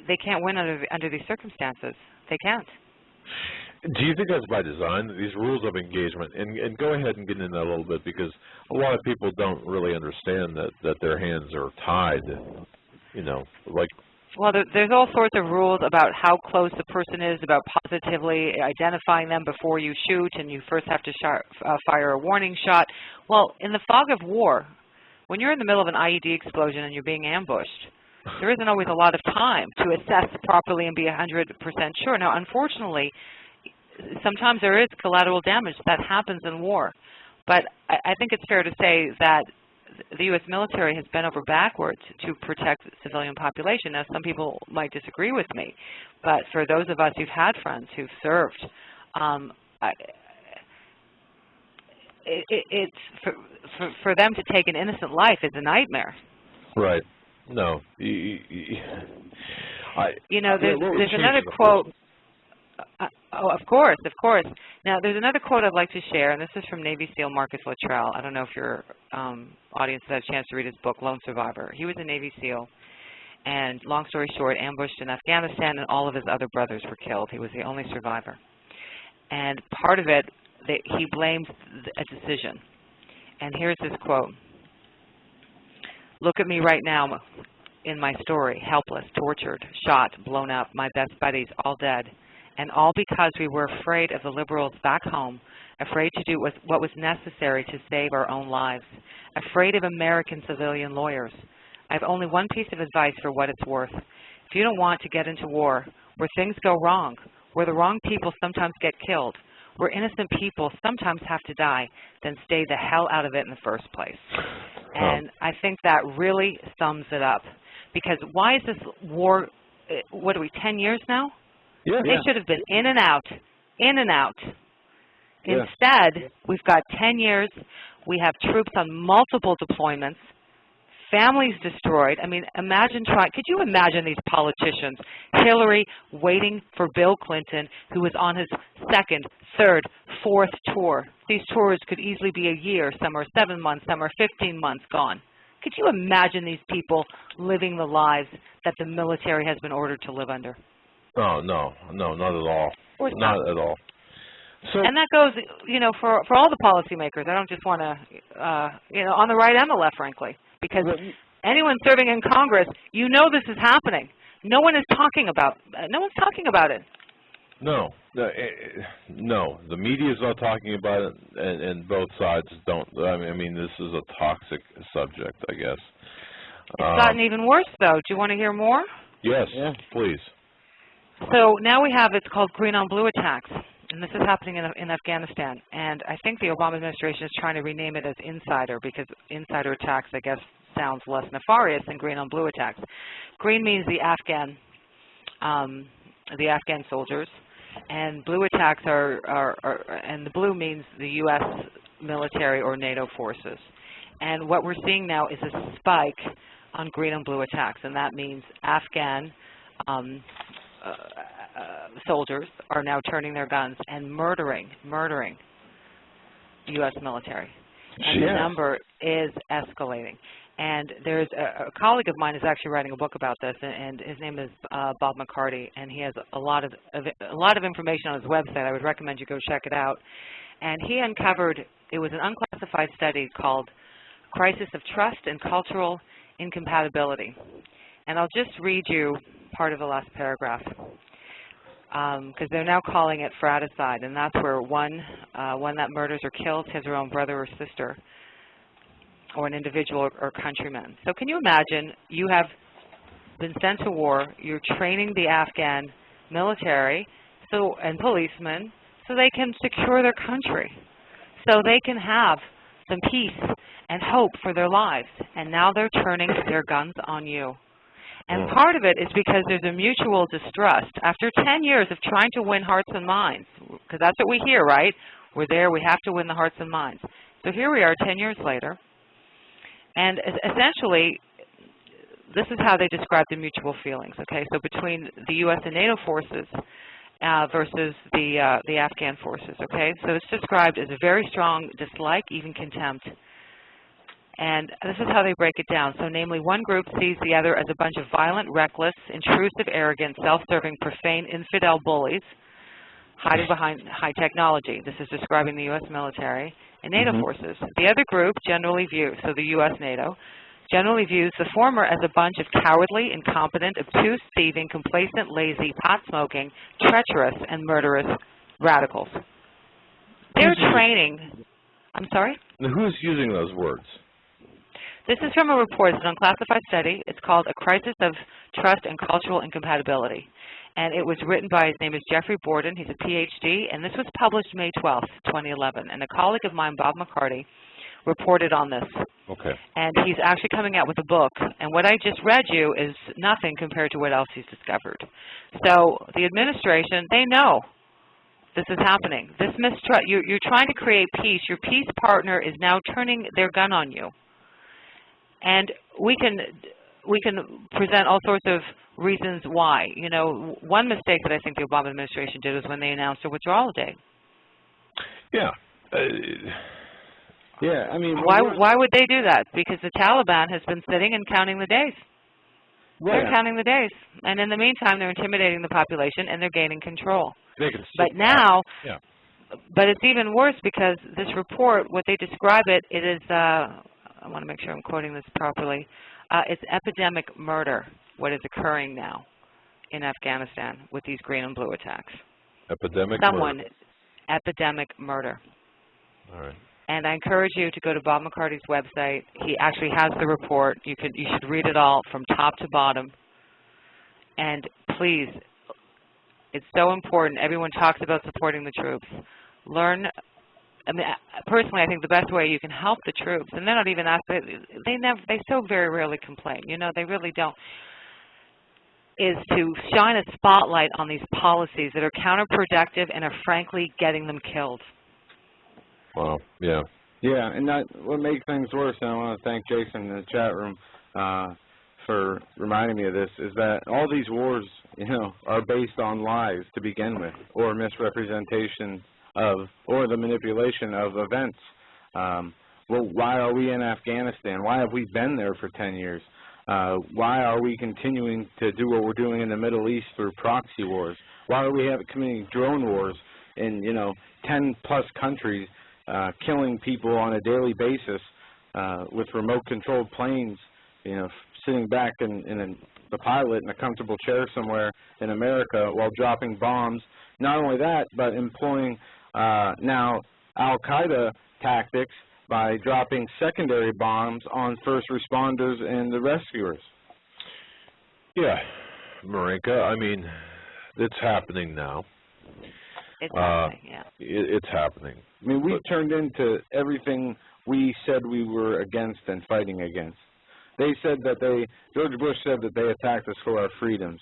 they can't win under these circumstances. They can't. Do you think that's by design, these rules of engagement? And go ahead and get into that a little bit, because a lot of people don't really understand that their hands are tied, like... Well, there's all sorts of rules about how close the person is, about positively identifying them before you shoot, and you first have to fire a warning shot. Well, in the fog of war, when you're in the middle of an IED explosion and you're being ambushed, there isn't always a lot of time to assess properly and be 100% sure. Now, unfortunately, sometimes there is collateral damage that happens in war. But I think it's fair to say that the U.S. military has bent over backwards to protect the civilian population. Now, some people might disagree with me, but for those of us who've had friends who've served, it's for them to take an innocent life is a nightmare. Right. No. There's another quote. Of course. Now, there's another quote I'd like to share, and this is from Navy SEAL Marcus Luttrell. I don't know if your audience has had a chance to read his book, Lone Survivor. He was a Navy SEAL, and long story short, ambushed in Afghanistan, and all of his other brothers were killed. He was the only survivor. And part of it, he blamed a decision. And here's his quote. "Look at me right now in my story, helpless, tortured, shot, blown up, my best buddies all dead. And all because we were afraid of the liberals back home, afraid to do what was necessary to save our own lives, afraid of American civilian lawyers. I have only one piece of advice for what it's worth. If you don't want to get into war, where things go wrong, where the wrong people sometimes get killed, where innocent people sometimes have to die, then stay the hell out of it in the first place." And I think that really sums it up. Because why is this war, 10 years now? Yeah. They should have been in and out. Instead, we've got 10 years. We have troops on multiple deployments, families destroyed. I mean, could you imagine these politicians, Hillary waiting for Bill Clinton, who was on his second, third, fourth tour. These tours could easily be a year. Some are 7 months, some are 15 months gone. Could you imagine these people living the lives that the military has been ordered to live under? Oh, no, not at all. Not at all. So, and that goes, for all the policymakers. I don't just want to, on the right and the left, frankly, because anyone serving in Congress, this is happening. No one's talking about it. No, the media is not talking about it, and both sides don't. I mean, this is a toxic subject, I guess. It's gotten even worse, though. Do you want to hear more? Yes, please. So now we have, it's called green on blue attacks, and this is happening in Afghanistan. And I think the Obama administration is trying to rename it as insider, because insider attacks, I guess, sounds less nefarious than green on blue attacks. Green means the Afghan soldiers, and blue attacks and the blue means the U.S. military or NATO forces. And what we're seeing now is a spike on green and blue attacks, and that means Afghan soldiers are now turning their guns and murdering U.S. military. And the number is escalating. And there's a colleague of mine is actually writing a book about this, and his name is Bob McCarty, and he has a lot of information on his website. I would recommend you go check it out. And he uncovered, it was an unclassified study called Crisis of Trust and Cultural Incompatibility. And I'll just read you part of the last paragraph, because they're now calling it fratricide, and that's where one that murders or kills his or own brother or sister, or an individual or countryman. So can you imagine, you have been sent to war, you're training the Afghan military and policemen so they can secure their country, so they can have some peace and hope for their lives, and now they're turning their guns on you. And part of it is because there's a mutual distrust. After 10 years of trying to win hearts and minds, because that's what we hear, right? We're there, we have to win the hearts and minds. So here we are 10 years later, and essentially, this is how they describe the mutual feelings, okay? So between the U.S. and NATO forces versus the Afghan forces, okay? So it's described as a very strong dislike, even contempt. And this is how they break it down. So namely, one group sees the other as a bunch of violent, reckless, intrusive, arrogant, self-serving, profane, infidel bullies hiding behind high technology. This is describing the U.S. military and NATO forces. The other group generally views, so the U.S. NATO, generally views the former as a bunch of cowardly, incompetent, obtuse, thieving, complacent, lazy, pot-smoking, treacherous, and murderous radicals. They're training. I'm sorry? Who's using those words? This is from a report. It's an unclassified study. It's called A Crisis of Trust and Cultural Incompatibility. And it was written by, his name is Jeffrey Borden. He's a PhD. And this was published May 12th, 2011. And a colleague of mine, Bob McCarty, reported on this. Okay. And he's actually coming out with a book. And what I just read you is nothing compared to what else he's discovered. So the administration, they know this is happening. This mistrust, you're trying to create peace. Your peace partner is now turning their gun on you. And we can present all sorts of reasons why. You know, one mistake that I think the Obama administration did was when they announced a withdrawal date. Yeah. Yeah, I mean, why would they do that? Because the Taliban has been sitting and counting the days. They're counting the days, and in the meantime, they're intimidating the population and they're gaining control. But now, but it's even worse because this report, what they describe it is. I want to make sure I'm quoting this properly. It's epidemic murder, what is occurring now in Afghanistan with these green and blue attacks. Epidemic murder. All right. And I encourage you to go to Bob McCarty's website. He actually has the report. You should read it all from top to bottom. And please, it's so important. Everyone talks about supporting the troops. Learn. I mean, personally, I think the best way you can help the troops, and they're not even asked, they so very rarely complain. You know, they really don't, is to shine a spotlight on these policies that are counterproductive and are frankly getting them killed. Wow, yeah. Yeah, and that what makes things worse, and I want to thank Jason in the chat room for reminding me of this, is that all these wars, are based on lies to begin with, or misrepresentation of, or the manipulation of events. Well, why are we in Afghanistan? Why have we been there for 10 years? Why are we continuing to do what we're doing in the Middle East through proxy wars? Why are we committing drone wars in, 10-plus countries, killing people on a daily basis with remote-controlled planes, sitting back in the pilot in a comfortable chair somewhere in America while dropping bombs? Not only that, but employing now Al-Qaeda tactics by dropping secondary bombs on first responders and the rescuers. Yeah, Marinka, I mean, it's happening now. It's happening, yeah. It's happening. I mean, we turned into everything we said we were against and fighting against. They said that George Bush said that they attacked us for our freedoms,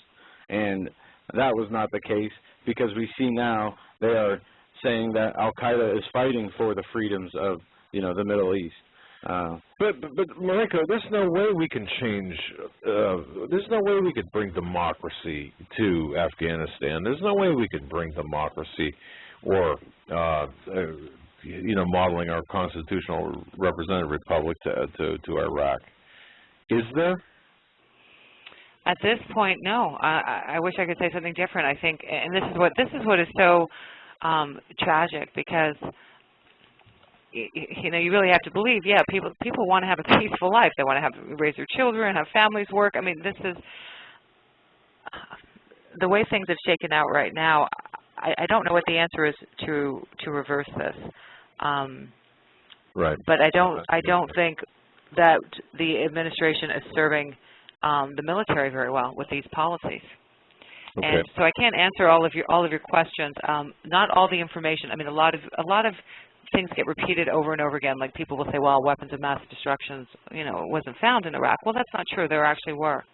and that was not the case, because we see now they are saying that Al-Qaeda is fighting for the freedoms of, the Middle East. But Marinka, there's no way we can change, there's no way we could bring democracy to Afghanistan. There's no way we could bring democracy or, modeling our constitutional representative republic to Iraq. Is there? At this point, no. I wish I could say something different. I think, and this is what is so tragic, because you really have to believe, yeah, people want to have a peaceful life. They want to raise their children, have families, work. I mean, this is the way things have shaken out right now. I don't know what the answer is to reverse this. Right. But I don't think that the administration is serving the military very well with these policies. Okay. And so I can't answer all of your questions. Not all the information. I mean, a lot of things get repeated over and over again. Like, people will say, well, weapons of mass destruction, wasn't found in Iraq. Well, that's not true. There actually were.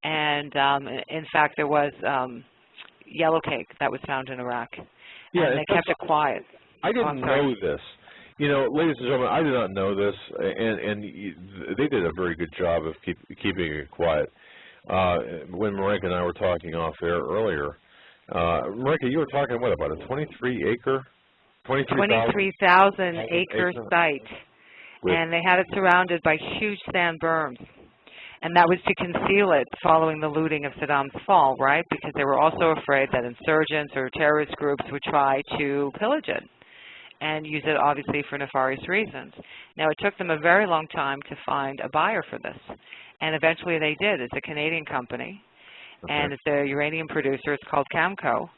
And in fact, there was yellow cake that was found in Iraq. Yeah, and they kept it quiet. I didn't know this. Ladies and gentlemen, I did not know this, and they did a very good job of keeping it quiet. When Marinka and I were talking off air earlier, Marinka, you were talking, what, about a 23,000 acre site, and they had it surrounded by huge sand berms. And that was to conceal it following the looting of Saddam's fall, right? Because they were also afraid that insurgents or terrorist groups would try to pillage it and use it, obviously, for nefarious reasons. Now, it took them a very long time to find a buyer for this, and eventually they did. It's a Canadian company, and it's a uranium producer. It's called Camco.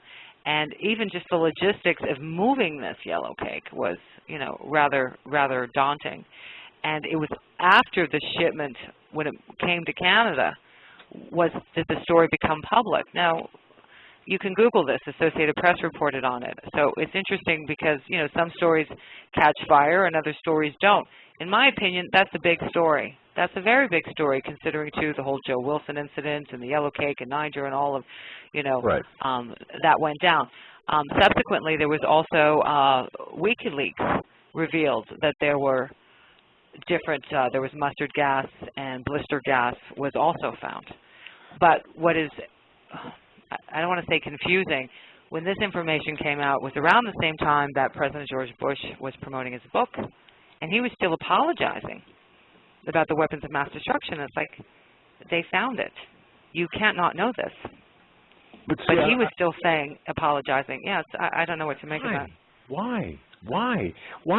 And even just the logistics of moving this yellow cake was, rather daunting. And it was after the shipment, when it came to Canada, did the story become public. Now, you can Google this. Associated Press reported on it. So it's interesting because, some stories catch fire and other stories don't. In my opinion, that's a big story. That's a very big story, considering, too, the whole Joe Wilson incident and the yellow cake in Niger and all of, right. That went down. Subsequently, there was also WikiLeaks revealed that there were different, there was mustard gas and blister gas was also found. But what is, I don't want to say confusing, when this information came out was around the same time that President George Bush was promoting his book, and he was still apologizing about the weapons of mass destruction. It's like, they found it. You can't not know this. But he was still apologizing. Yeah, I don't know what to make of that. Why? Why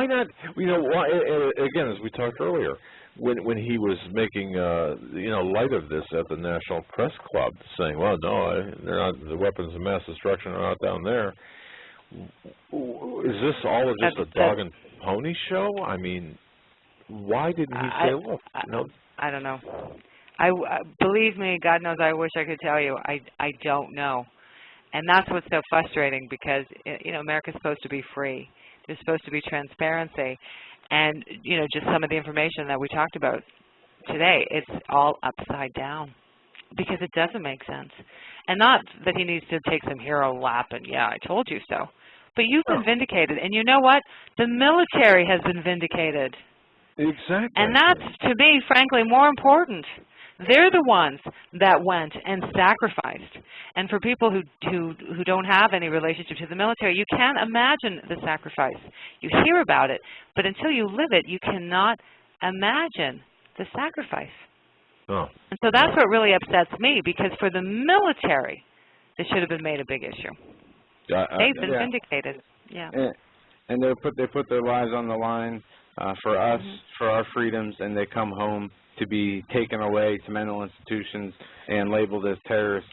not? Again, as we talked earlier, when he was making light of this at the National Press Club, saying, "Well, no, they're not. The weapons of mass destruction are not down there." Is this all just a dog and pony show? I mean, why didn't he say, "Look"? I don't know. Believe me, God knows, I wish I could tell you. I don't know. And that's what's so frustrating, because, America's supposed to be free. There's supposed to be transparency. And, just some of the information that we talked about today, it's all upside down, because it doesn't make sense. And not that he needs to take some hero lap and, yeah, I told you so. But you've been vindicated. And you know what? The military has been vindicated. Exactly. And that's, to me, frankly, more important. They're the ones that went and sacrificed. And for people who don't have any relationship to the military, you can't imagine the sacrifice. You hear about it, but until you live it, you cannot imagine the sacrifice. Oh. And so that's what really upsets me, because for the military, this should have been made a big issue. They've been vindicated. Yeah. And they put their lives on the line for us, for our freedoms, and they come home to be taken away to mental institutions and labeled as terrorists.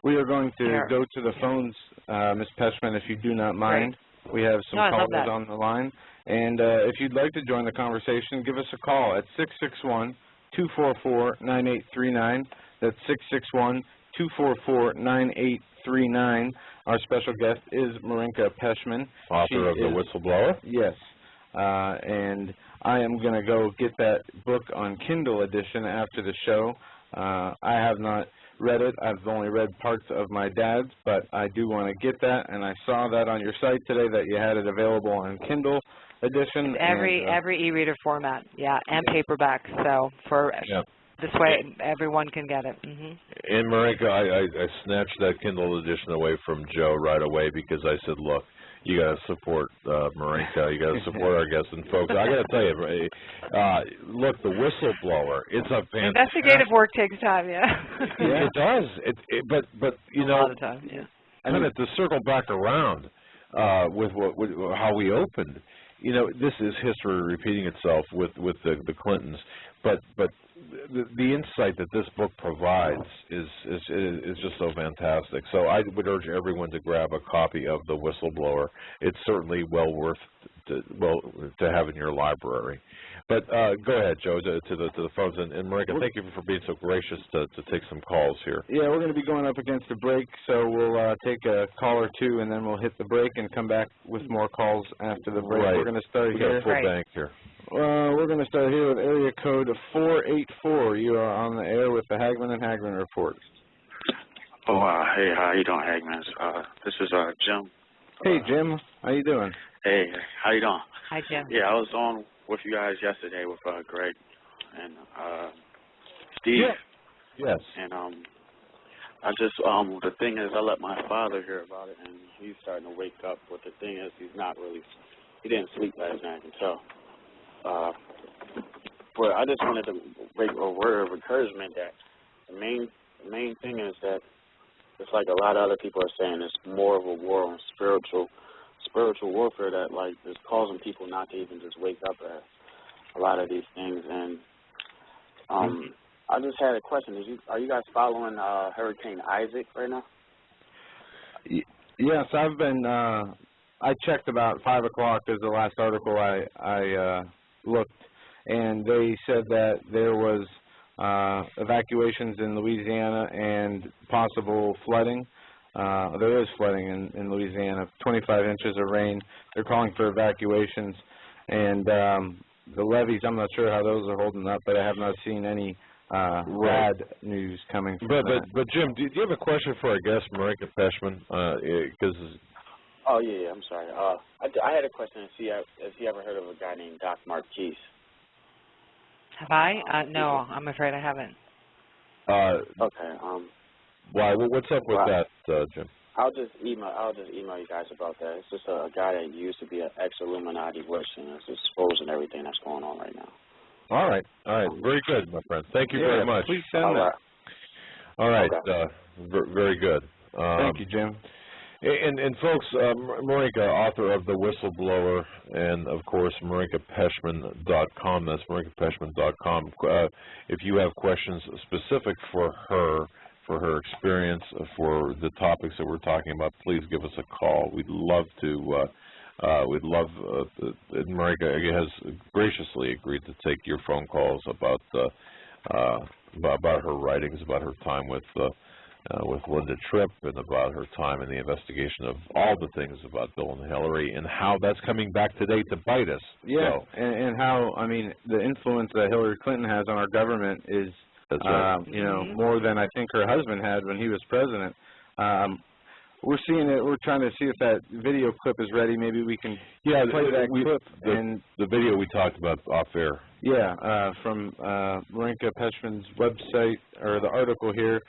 We are going to go to the phones, Ms. Peshman, if you do not mind. Great. We have some callers on the line. And if you'd like to join the conversation, give us a call at 661-244-9839. That's 661-244-9839. Our special guest is Marinka Peshman. Author of The Whistleblower? Yes. And I am going to go get that book on Kindle edition after the show. I have not read it. I've only read parts of my dad's, but I do want to get that. And I saw that on your site today that you had it available on Kindle edition. Every e-reader format, and paperback. So this way everyone can get it. And Marinka, I snatched that Kindle edition away from Joe right away because I said, look, you got to support Marinka. You got to support our guests. And folks, I got to tell you, look, The Whistleblower. It's a fantastic. Investigative work takes time. It does. But you know, a lot of time. And then to circle back around with how we opened, you know, this is history repeating itself with the Clintons. But the insight that this book provides is just so fantastic. So I would urge everyone to grab a copy of The Whistleblower. It's certainly well worth to have in your library. But go ahead, Joe, to the phones. And Marinka, thank you for being so gracious to take some calls here. Yeah, we're going to be going up against a break, so we'll take a call or two, and then we'll hit the break and come back with more calls after the break. Right. We're going to start here. We got a full bank here. We're going to start here with area code 484. You are on the air with the Hagmann and Hagmann Report. Hey, how you doing, Hagmann? This is Jim. Hey, Jim. How you doing? Hey, how you doing? Hi, Jim. Yeah, I was on with you guys yesterday with Greg and Steve. Yes. And I just the thing is, I let my father hear about it, and he's starting to wake up. But the thing is, he didn't sleep last night, I can tell. But I just wanted to make a word of encouragement that the main thing is that it's like a lot of other people are saying, it's more of a war on spiritual warfare that like is causing people not to even just wake up at a lot of these things. And I just had a question. Are you guys following Hurricane Isaac right now? Yes, I've been. I checked about 5 o'clock is the last article I looked, and they said that there was evacuations in Louisiana and possible flooding. There is flooding in Louisiana, 25 inches of rain. They're calling for evacuations. And the levees, I'm not sure how those are holding up, but I have not seen any bad news coming from that. But Jim, do you have a question for our guest, Marinka Peshman? Oh, yeah, I'm sorry. I had a question. Has he ever heard of a guy named Doc Marquise? Have I? No, I'm afraid I haven't. Okay. Why? What's up with that, Jim? I'll just email you guys about that. It's just a guy that used to be an ex-Illuminati witch and is exposing everything that's going on right now. All right. Very good, my friend. Thank you very much. Please send that. All right. Okay. Very good. Thank you, Jim. And folks, Marinka, author of The Whistleblower, and of course, MarinkaPeshman.com. That's MarinkaPeshman.com. If you have questions specific for her experience, for the topics that we're talking about, please give us a call. We'd love to. Marinka has graciously agreed to take your phone calls about her writings, about her time with Linda Tripp, and about her time in the investigation of all the things about Bill and Hillary, and how that's coming back today to bite us. Yeah, so. And how, I mean, the influence that Hillary Clinton has on our government is, you know, more than I think her husband had when he was president. We're seeing it. We're trying to see if that video clip is ready. Maybe we can play that clip. The video we talked about off air. Yeah, from Marinka Peshman's website, or the article here.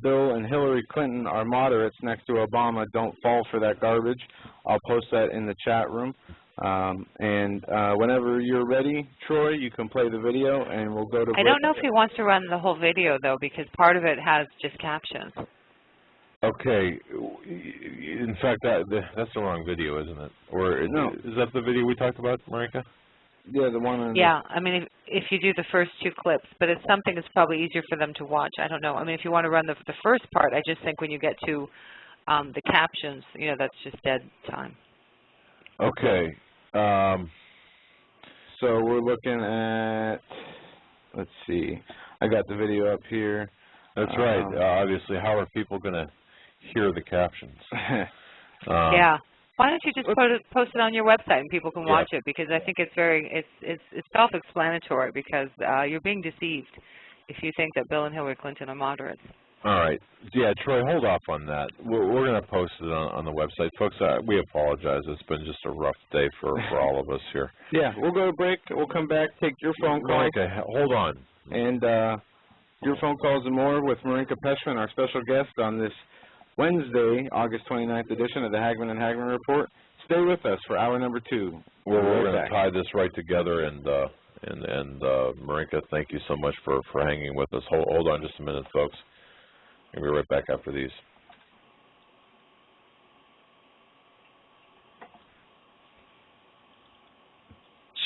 Bill and Hillary Clinton are moderates next to Obama. Don't fall for that garbage. I'll post that in the chat room. And whenever you're ready, Troy, you can play the video, and we'll go to break. I don't know if he wants to run the whole video, though, because part of it has just captions. Okay. In fact, that's the wrong video, isn't it? Or no. Is that the video we talked about, Marinka? Yeah, the one on yeah, I mean, if you do the first 2 clips, but it's something that's probably easier for them to watch. I don't know. I mean, if you want to run the first part, I just think when you get to the captions, you know, that's just dead time. Okay. So we're looking at, let's see, I got the video up here. That's right. Obviously, how are people going to hear the captions? Yeah. Why don't you just post it on your website and people can watch it, because I think it's it's self-explanatory, because you're being deceived if you think that Bill and Hillary Clinton are moderates. All right. Yeah, Troy, hold off on that. We're going to post it on the website. Folks, we apologize. It's been just a rough day for all of us here. Yeah, we'll go to break. We'll come back, take your phone calls. Okay, hold on. And your phone calls and more with Marinka Peshman, our special guest on this Wednesday, August 29th edition of the Hagmann and Hagmann Report. Stay with us for hour number 2. We're going to tie this right together, and Marinka, thank you so much for hanging with us. Hold on just a minute, folks. We'll be right back after these.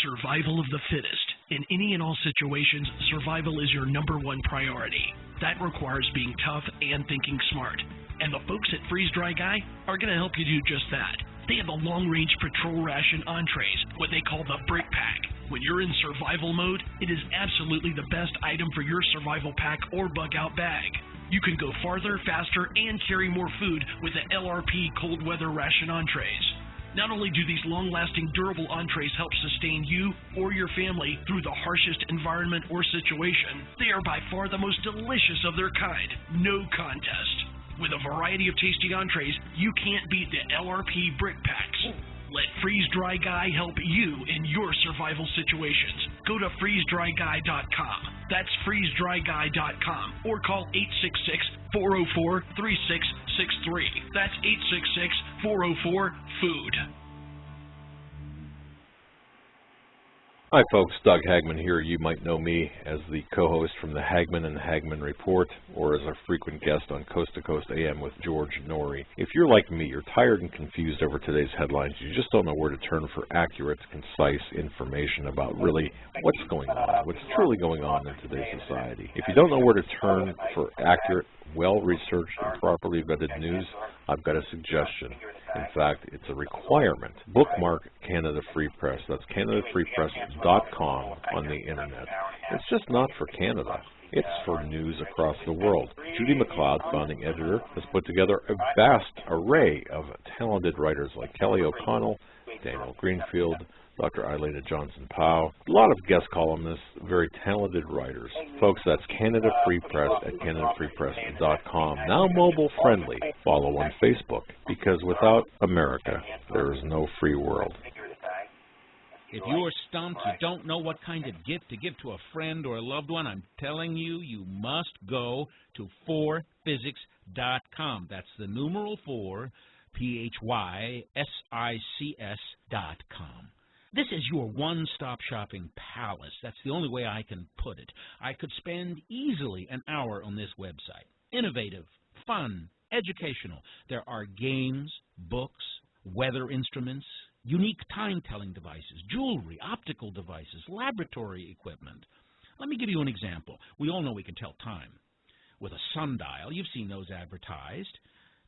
Survival of the fittest. In any and all situations, survival is your #1 priority. That requires being tough and thinking smart. And the folks at Freeze Dry Guy are going to help you do just that. They have the long-range patrol ration entrees, what they call the Brick Pack. When you're in survival mode, it is absolutely the best item for your survival pack or bug-out bag. You can go farther, faster, and carry more food with the LRP cold weather ration entrees. Not only do these long-lasting, durable entrees help sustain you or your family through the harshest environment or situation, they are by far the most delicious of their kind. No contest. With a variety of tasty entrees, you can't beat the LRP Brick Packs. Let Freeze Dry Guy help you in your survival situations. Go to freezedryguy.com. That's freezedryguy.com, or call 866-404-3663. That's 866-404-FOOD. Hi folks, Doug Hagmann here. You might know me as the co-host from the Hagmann and Hagmann Report, or as a frequent guest on Coast to Coast AM with George Norrie. If you're like me, you're tired and confused over today's headlines. You just don't know where to turn for accurate, concise information about really what's going on, what's truly going on in today's society. If you don't know where to turn for accurate, well-researched, and properly vetted news, I've got a suggestion. In fact, it's a requirement. Bookmark Canada Free Press. That's CanadaFreePress.com on the internet. It's just not for Canada. It's for news across the world. Judy McLeod, founding editor, has put together a vast array of talented writers like Kelly O'Connell, Daniel Greenfield, Dr. Eileen Johnson-Powell, a lot of guest columnists, very talented writers. Folks, that's Canada Free Press at CanadaFreePress.com. Now mobile friendly. Follow on Facebook, because without America, there is no free world. If you're stumped, you don't know what kind of gift to give to a friend or a loved one, I'm telling you, you must go to 4physics.com. That's the numeral 4, PHYSICS.com. This is your one-stop shopping palace. That's the only way I can put it. I could spend easily an hour on this website. Innovative, fun, educational. There are games, books, weather instruments, unique time-telling devices, jewelry, optical devices, laboratory equipment. Let me give you an example. We all know we can tell time with a sundial. You've seen those advertised.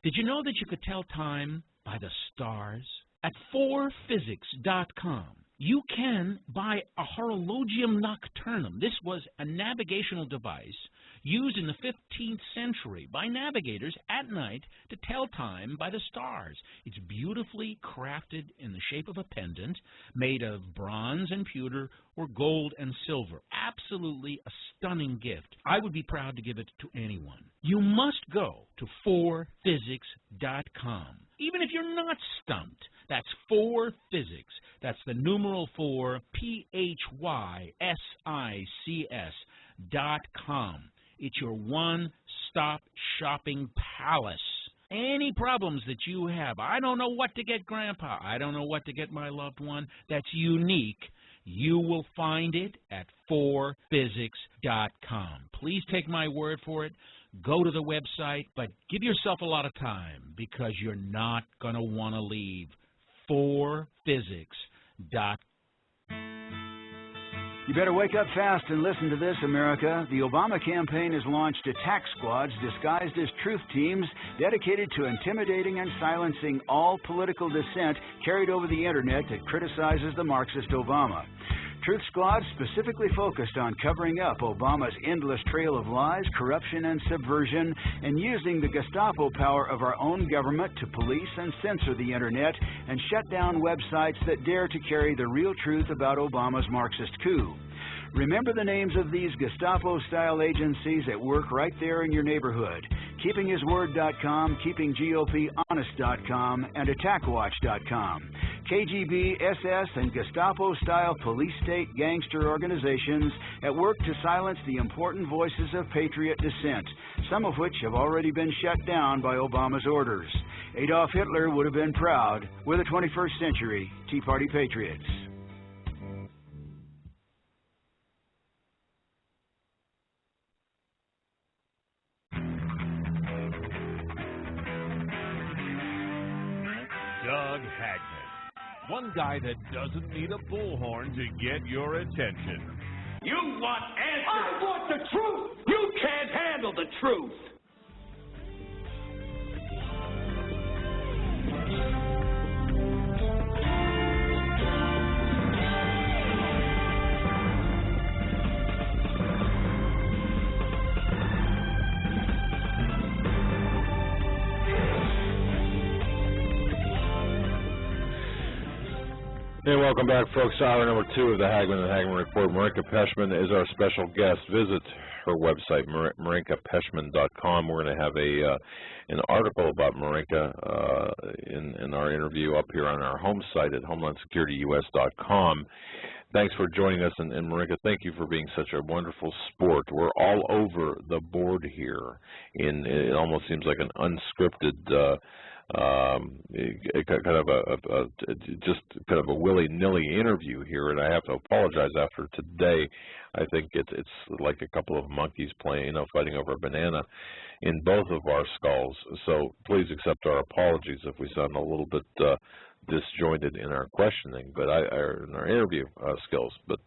Did you know that you could tell time by the stars? At 4physics.com, you can buy a horologium nocturnum. This was a navigational device used in the 15th century by navigators at night to tell time by the stars. It's beautifully crafted in the shape of a pendant, made of bronze and pewter, or gold and silver. Absolutely a stunning gift. I would be proud to give it to anyone. You must go to 4physics.com. Even if you're not stumped, that's 4physics. That's the numeral 4, PHYSICS.com. It's your one-stop shopping palace. Any problems that you have, I don't know what to get Grandpa, I don't know what to get my loved one, that's unique, you will find it at 4physics.com. Please take my word for it. Go to the website, but give yourself a lot of time because you're not going to want to leave. 4physics.com. You better wake up fast and listen to this, America. The Obama campaign has launched attack squads disguised as truth teams dedicated to intimidating and silencing all political dissent carried over the Internet that criticizes the Marxist Obama. Truth squads specifically focused on covering up Obama's endless trail of lies, corruption, and subversion, and using the Gestapo power of our own government to police and censor the Internet and shut down websites that dare to carry the real truth about Obama's Marxist coup. Remember the names of these Gestapo-style agencies at work right there in your neighborhood: KeepingHisWord.com, KeepingGOPHonest.com, and AttackWatch.com. KGB, SS, and Gestapo-style police-state gangster organizations at work to silence the important voices of patriot dissent, some of which have already been shut down by Obama's orders. Adolf Hitler would have been proud. We're the 21st century Tea Party patriots. Doug Hagmann, one guy that doesn't need a bullhorn to get your attention. You want answers? I want the truth! You can't handle the truth! Hey, welcome back, folks. Hour number 2 of the Hagmann and Hagmann Report. Marinka Peshman is our special guest. Visit her website, marinkapeshman.com. We're going to have an article about Marinka in our interview up here on our home site at homelandsecurityus.com. Thanks for joining us, and Marinka, thank you for being such a wonderful sport. We're all over the board here. It almost seems like an unscripted just kind of a willy-nilly interview here, and I have to apologize after today. I think it's like a couple of monkeys playing, fighting over a banana in both of our skulls. So please accept our apologies if we sound a little bit disjointed in our questioning, but in our interview skills. But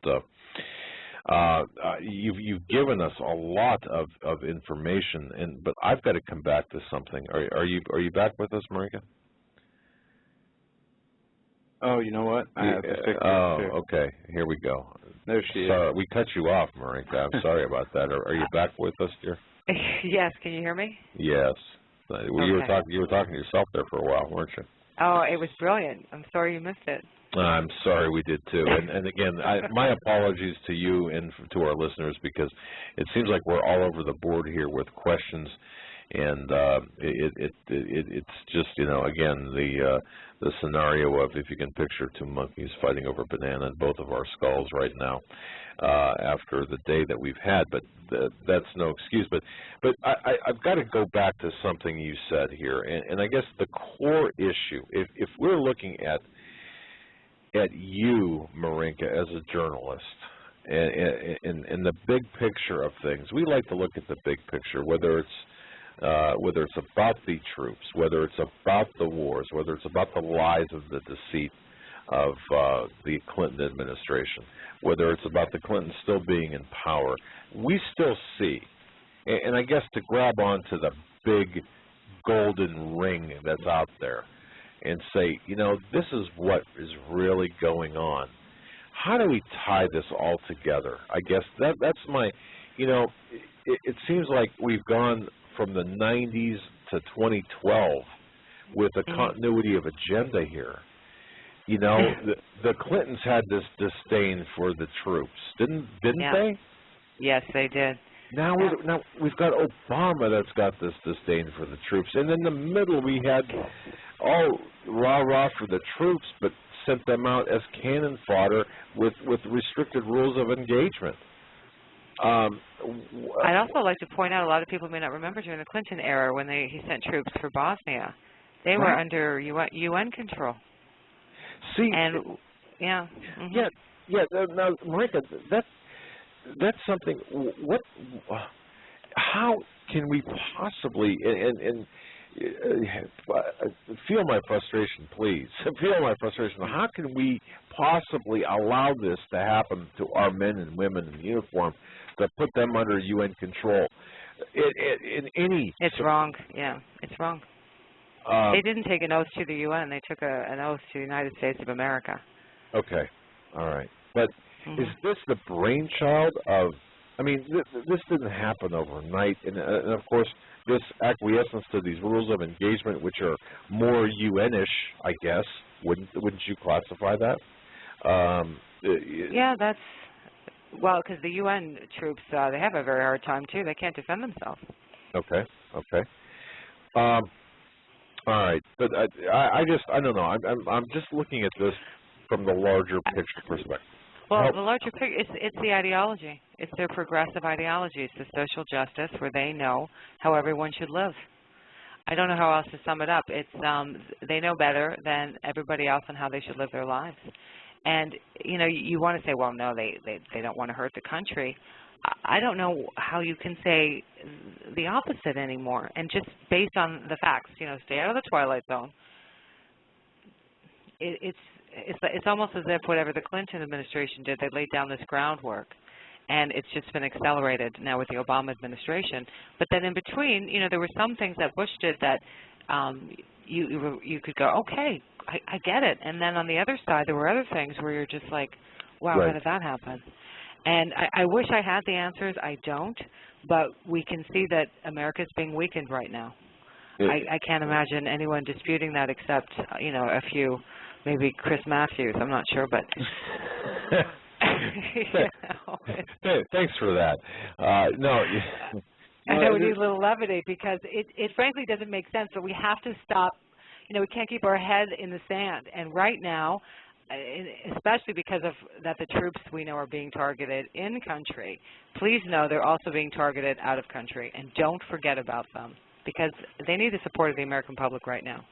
you've given us a lot of information, but I've got to come back to something. Are you back with us, Marinka? Oh, you know what? I have to fix it too. Okay. Here we go. There she is. We cut you off, Marinka. I'm sorry about that. Are you back with us, dear? Yes. Can you hear me? Yes. Okay. You were talking to yourself there for a while, weren't you? Oh, it was brilliant. I'm sorry you missed it. I'm sorry we did too, and again, my apologies to you and to our listeners, because it seems like we're all over the board here with questions, and it's just again the scenario of, if you can picture two monkeys fighting over a banana in both of our skulls right now after the day that we've had, but that's no excuse. But I've got to go back to something you said here, and I guess the core issue, if we're looking at you, Marinka, as a journalist, and the big picture of things. We like to look at the big picture, whether it's about the troops, whether it's about the wars, whether it's about the lies of the deceit of the Clinton administration, whether it's about the Clintons still being in power. We still see, and I guess to grab onto the big golden ring that's out there, and say, this is what is really going on. How do we tie this all together? I guess that's my, it seems like we've gone from the 90s to 2012 with a continuity of agenda here. You know, the Clintons had this disdain for the troops, didn't they? Yes, they did. Now we've got Obama that's got this disdain for the troops, and in the middle we had all rah-rah for the troops, but sent them out as cannon fodder with restricted rules of engagement. I'd also like to point out, a lot of people may not remember during the Clinton era when he sent troops for Bosnia, they were under UN control. See, and yeah. Now, Marika, that's something. How can we possibly and feel my frustration, please? Feel my frustration. How can we possibly allow this to happen to our men and women in uniform, to put them under UN control? It's wrong. Yeah, it's wrong. They didn't take an oath to the UN. They took an oath to the United States of America. Okay. All right. But is this the brainchild of, I mean, this didn't happen overnight. And of course, this acquiescence to these rules of engagement, which are more UN-ish, I guess, wouldn't you classify that? Yeah, that's, well, because the UN troops, they have a very hard time, too. They can't defend themselves. Okay. All right, but I don't know. I'm just looking at this from the larger picture perspective. Well, the larger picture, it's the ideology. It's their progressive ideology. It's the social justice where they know how everyone should live. I don't know how else to sum it up. It's they know better than everybody else on how they should live their lives. And you know, you want to say, well, no, they don't want to hurt the country. I don't know how you can say the opposite anymore. And just based on the facts, you know, stay out of the twilight zone. It's almost as if whatever the Clinton administration did, they laid down this groundwork, and it's just been accelerated now with the Obama administration. But then in between, you know, there were some things that Bush did that you could go, okay, I get it. And then on the other side, there were other things where you're just like, wow, how did that happen? And I wish I had the answers. I don't. But we can see that America's being weakened right now. I can't imagine anyone disputing that except, you know, a few, maybe Chris Matthews. I'm not sure, but... Thanks for that. No. I know we need a little levity because it frankly doesn't make sense, but we have to stop. You know, we can't keep our head in the sand. And right now, especially because of that the troops we know are being targeted in country, please know they're also being targeted out of country. And don't forget about them because they need the support of the American public right now.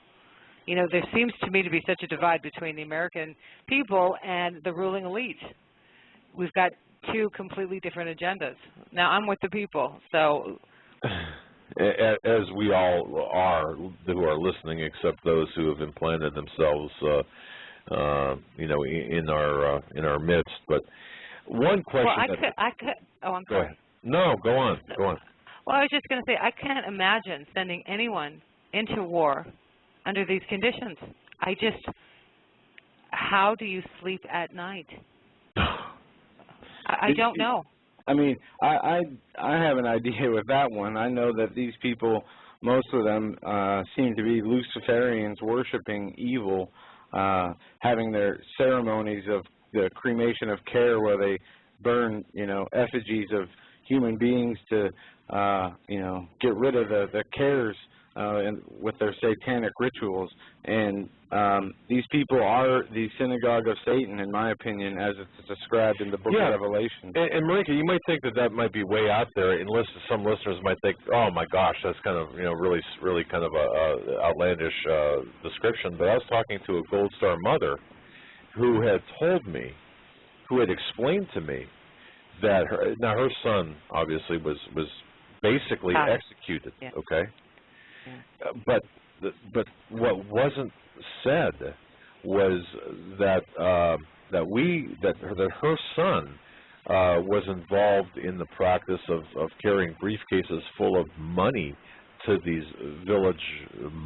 You know, there seems to me to be such a divide between the American people and the ruling elite. We've got two completely different agendas. Now, I'm with the people, so... As we all are who are listening, except those who have implanted themselves, you know, in our midst. But one question... Well, oh, I'm sorry. Go ahead. No, go on. Well, I was just going to say, I can't imagine sending anyone into war under these conditions. How do you sleep at night? I don't know. I mean, I have an idea with that one. I know that these people, most of them seem to be Luciferians worshiping evil, having their ceremonies of the cremation of care where they burn, you know, effigies of human beings to, you know, get rid of the cares with their satanic rituals. And these people are the synagogue of Satan, in my opinion, as it's described in the Book of Revelation. And Marika, you might think that might be way out there, and some listeners might think, oh my gosh, that's kind of, you know, really kind of a outlandish description. But I was talking to a Gold Star mother who had told me, who had explained to me that her son obviously was basically executed. Yeah. Okay. But what wasn't said was that her son was involved in the practice of carrying briefcases full of money to these village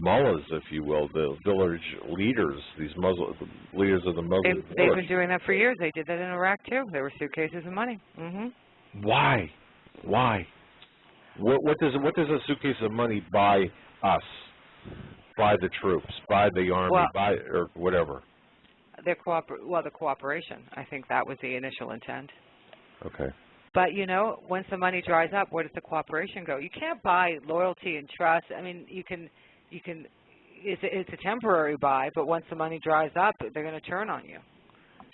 mullahs, if you will, the village leaders, these Muslim leaders of the Muslim. They've been doing that for years. They did that in Iraq too. There were suitcases of money. Why? What does a suitcase of money buy us, by the troops, by the army, or whatever? the cooperation. I think that was the initial intent. Okay. But, you know, once the money dries up, where does the cooperation go? You can't buy loyalty and trust. I mean, you can, it's a temporary buy, but once the money dries up, they're going to turn on you.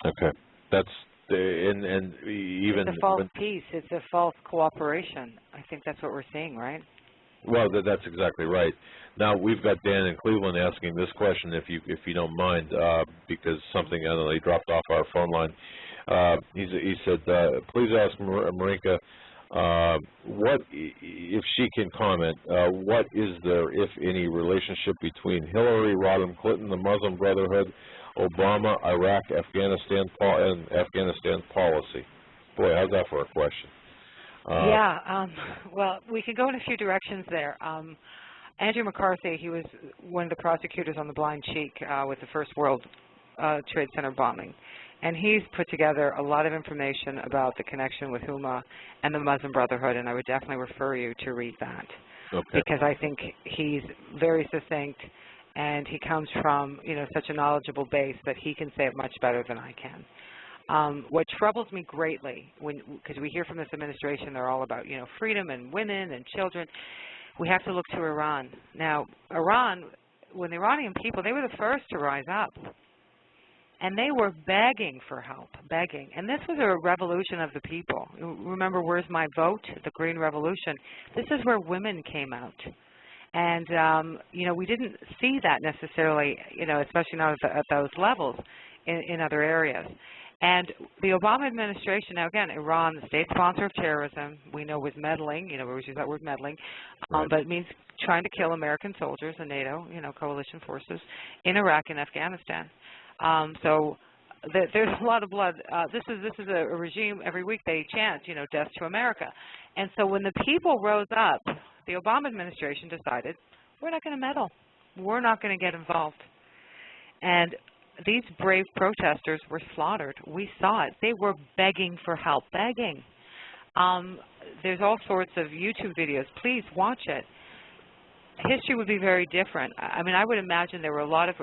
Okay. That's, and even... It's a false peace. It's a false cooperation. I think that's what we're seeing, right? Well, that's exactly right. Now, we've got Dan in Cleveland asking this question, if you don't mind, because something, I don't know, he dropped off our phone line. He said, please ask Marinka, what, if she can comment, what is there, if any, relationship between Hillary Rodham Clinton, the Muslim Brotherhood, Obama, Iraq, Afghanistan policy? Boy, how's that for a question? Well, we could go in a few directions there. Andrew McCarthy, he was one of the prosecutors on the Blind Cheek with the First World Trade Center bombing. And he's put together a lot of information about the connection with Huma and the Muslim Brotherhood, and I would definitely refer you to read that. Okay. Because I think he's very succinct, and he comes from, you know, such a knowledgeable base that he can say it much better than I can. What troubles me greatly, because we hear from this administration, they're all about, you know, freedom and women and children. We have to look to Iran. Now, Iran, when the Iranian people, they were the first to rise up. And they were begging for help, begging. And this was a revolution of the people. Remember, Where's My Vote, the Green Revolution? This is where women came out. And, you know, we didn't see that necessarily, you know, especially not at those levels in other areas. And the Obama administration, now again, Iran, the state sponsor of terrorism, we know was meddling, you know, we use that word meddling, but it means trying to kill American soldiers and NATO, you know, coalition forces in Iraq and Afghanistan. So there's a lot of blood. This is a regime, every week they chant, you know, death to America. And so when the people rose up, the Obama administration decided, we're not going to meddle. We're not going to get involved. And these brave protesters were slaughtered. We saw it. They were begging for help, begging. There's all sorts of YouTube videos. Please watch it. History would be very different. I mean, I would imagine there were a lot of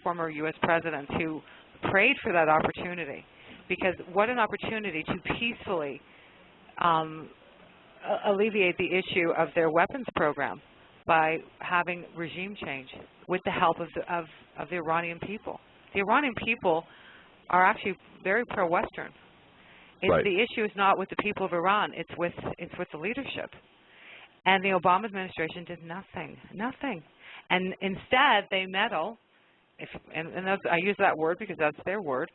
former U.S. presidents who prayed for that opportunity, because what an opportunity to peacefully alleviate the issue of their weapons program by having regime change with the help of the Iranian people. The Iranian people are actually very pro-Western. Right. The issue is not with the people of Iran, it's with the leadership. And the Obama administration did nothing. And instead, they meddle, I use that word because that's their word,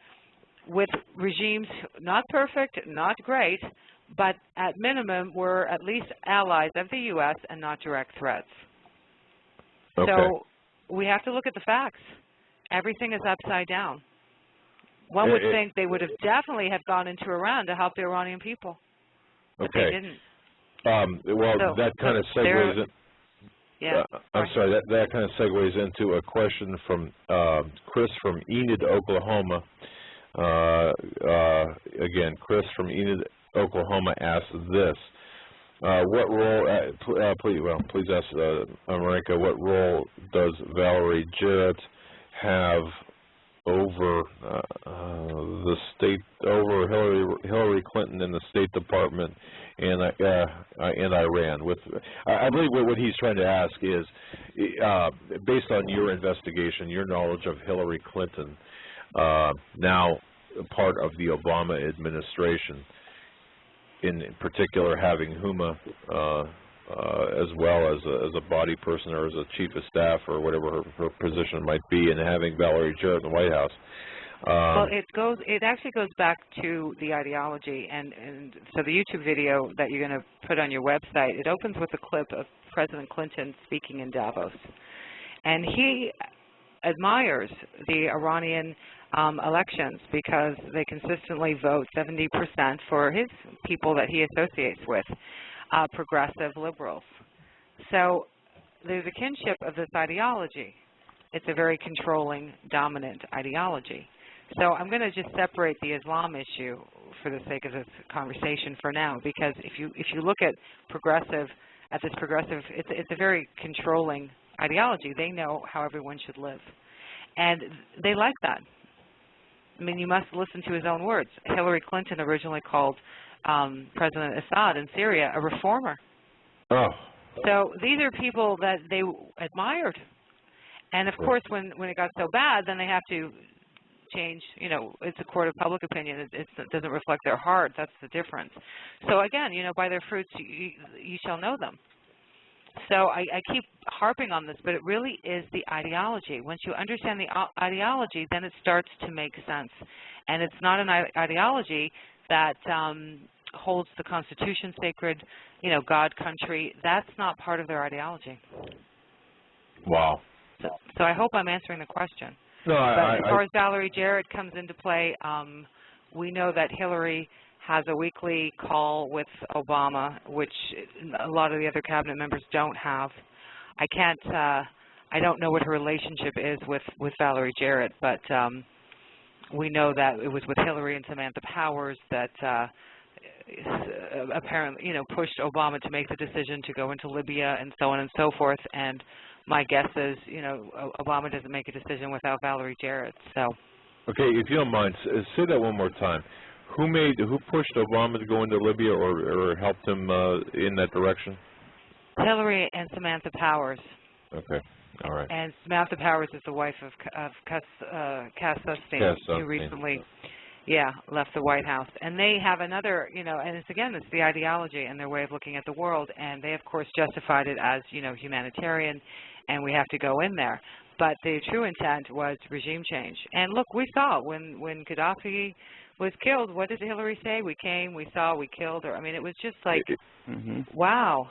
with regimes not perfect, not great, but at minimum were at least allies of the U.S. and not direct threats. Okay. So we have to look at the facts. Everything is upside down. One would think they would have definitely have gone into Iran to help the Iranian people. But they didn't. That kind of segues in. Yeah. I'm sorry. That kind of segues into a question from Chris from Enid, Oklahoma. Again, Chris from Enid, Oklahoma asks this: what role? Please ask Marinka, what role does Valerie Jarrett have over the state, over Hillary Clinton and the State Department and Iran? I believe what he's trying to ask is, based on your investigation, your knowledge of Hillary Clinton, now part of the Obama administration, in particular having Huma as well as a body person or as a chief of staff or whatever her position might be, and having Valerie Jarrett in the White House. Well, it actually goes back to the ideology, and so the YouTube video that you're going to put on your website, it opens with a clip of President Clinton speaking in Davos, and he admires the Iranian elections because they consistently vote 70% for his people that he associates with, progressive liberals. So there's a kinship of this ideology. It's a very controlling, dominant ideology. So I'm going to just separate the Islam issue for the sake of this conversation for now, because if you look at this progressive, it's a very controlling ideology. They know how everyone should live, and they like that. I mean, you must listen to his own words. Hillary Clinton originally called President Assad in Syria a reformer. Oh. So these are people that they admired. And, of course, when it got so bad, then they have to change. You know, it's a court of public opinion. It doesn't reflect their heart. That's the difference. So, again, you know, by their fruits you shall know them. So I keep harping on this, but it really is the ideology. Once you understand the ideology, then it starts to make sense. And it's not an ideology that holds the Constitution sacred, you know, God, country. That's not part of their ideology. Wow. So I hope I'm answering the question. No, but as far as Valerie Jarrett comes into play, we know that Hillary has a weekly call with Obama, which a lot of the other cabinet members don't have. I don't know what her relationship is with Valerie Jarrett, but we know that it was with Hillary and Samantha Powers that apparently, you know, pushed Obama to make the decision to go into Libya and so on and so forth. And my guess is, you know, Obama doesn't make a decision without Valerie Jarrett. So. Okay, if you don't mind, say that one more time. Who pushed Obama to go into Libya or helped him in that direction? Hillary and Samantha Powers. Okay, all right. And Samantha Powers is the wife of Cass Sunstein, who recently, left the White House. And they have another, you know, and it's the ideology and their way of looking at the world. And they, of course, justified it as, you know, humanitarian, and we have to go in there. But the true intent was regime change. And look, we saw when Gaddafi was killed, what did Hillary say? We came, we saw, we killed her. I mean, it was just like, wow.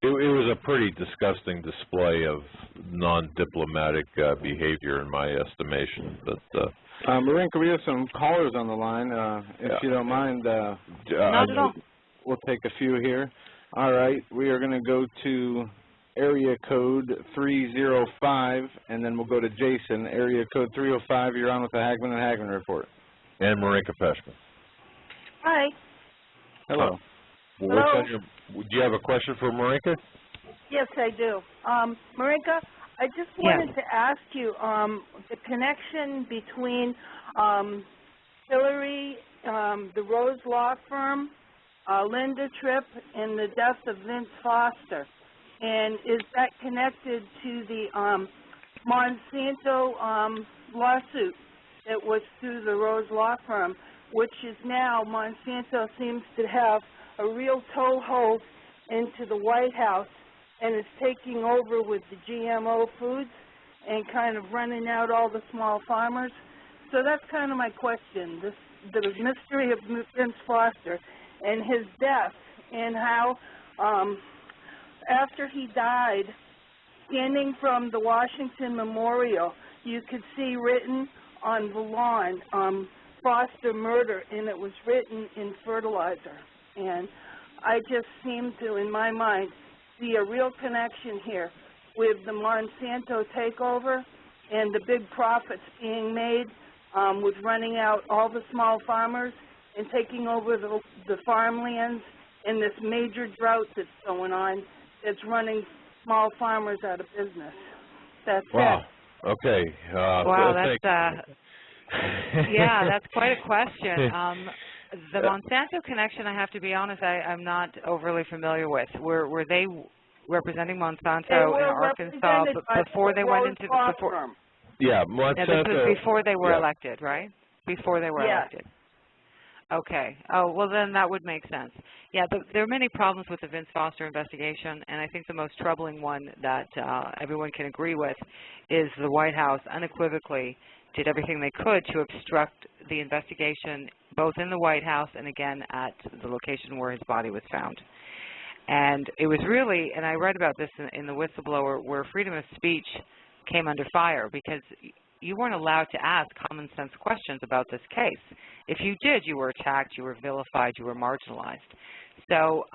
It was a pretty disgusting display of non-diplomatic behavior, in my estimation. But Marinka, we have some callers on the line. If you don't mind, not at all. We'll take a few here. All right, we are going to go to area code 305, and then we'll go to Jason. Area code 305, you're on with the Hagmann and Hagmann Report. And Marinka Peshman. Hi. Hello. Hello. Do you have a question for Marinka? Yes, I do. Marinka, I just wanted to ask you the connection between Hillary, the Rose Law Firm, Linda Tripp, and the death of Vince Foster. And is that connected to the Monsanto lawsuit that was through the Rose Law Firm, which is now Monsanto seems to have a real toehold into the White House and is taking over with the GMO foods and kind of running out all the small farmers? So that's kind of my question, the mystery of Vince Foster and his death, and how after he died, standing from the Washington Memorial, you could see written on the lawn, Foster murder, and it was written in fertilizer. And I just seem to, in my mind, see a real connection here with the Monsanto takeover and the big profits being made with running out all the small farmers and taking over the farmlands, and this major drought that's going on that's running small farmers out of business. That's it. Okay. Wow, that's that's quite a question. The Monsanto connection, I have to be honest, I'm not overly familiar with. Were they representing Monsanto in Arkansas before they went into the before? Yeah, Monsanto. This was before they were elected, right? Before they were elected. Okay. Oh, well, then that would make sense. Yeah, there are many problems with the Vince Foster investigation, and I think the most troubling one that everyone can agree with is the White House unequivocally did everything they could to obstruct the investigation, both in the White House and, again, at the location where his body was found. And it was really, and I read about this in the whistleblower, where freedom of speech came under fire because you weren't allowed to ask common sense questions about this case. If you did, you were attacked, you were vilified, you were marginalized. So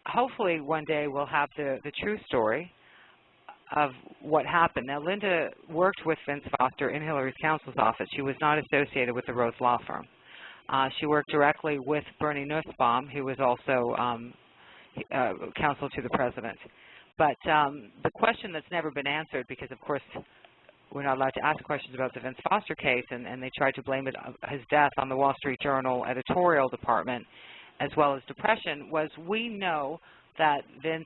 hopefully one day we'll have the true story of what happened. Now, Linda worked with Vince Foster in Hillary's counsel's office. She was not associated with the Rose Law Firm. She worked directly with Bernie Nussbaum, who was also counsel to the president. But the question that's never been answered, because, of course, we're not allowed to ask questions about the Vince Foster case, and they tried to blame his death on the Wall Street Journal editorial department as well as depression, was we know that Vince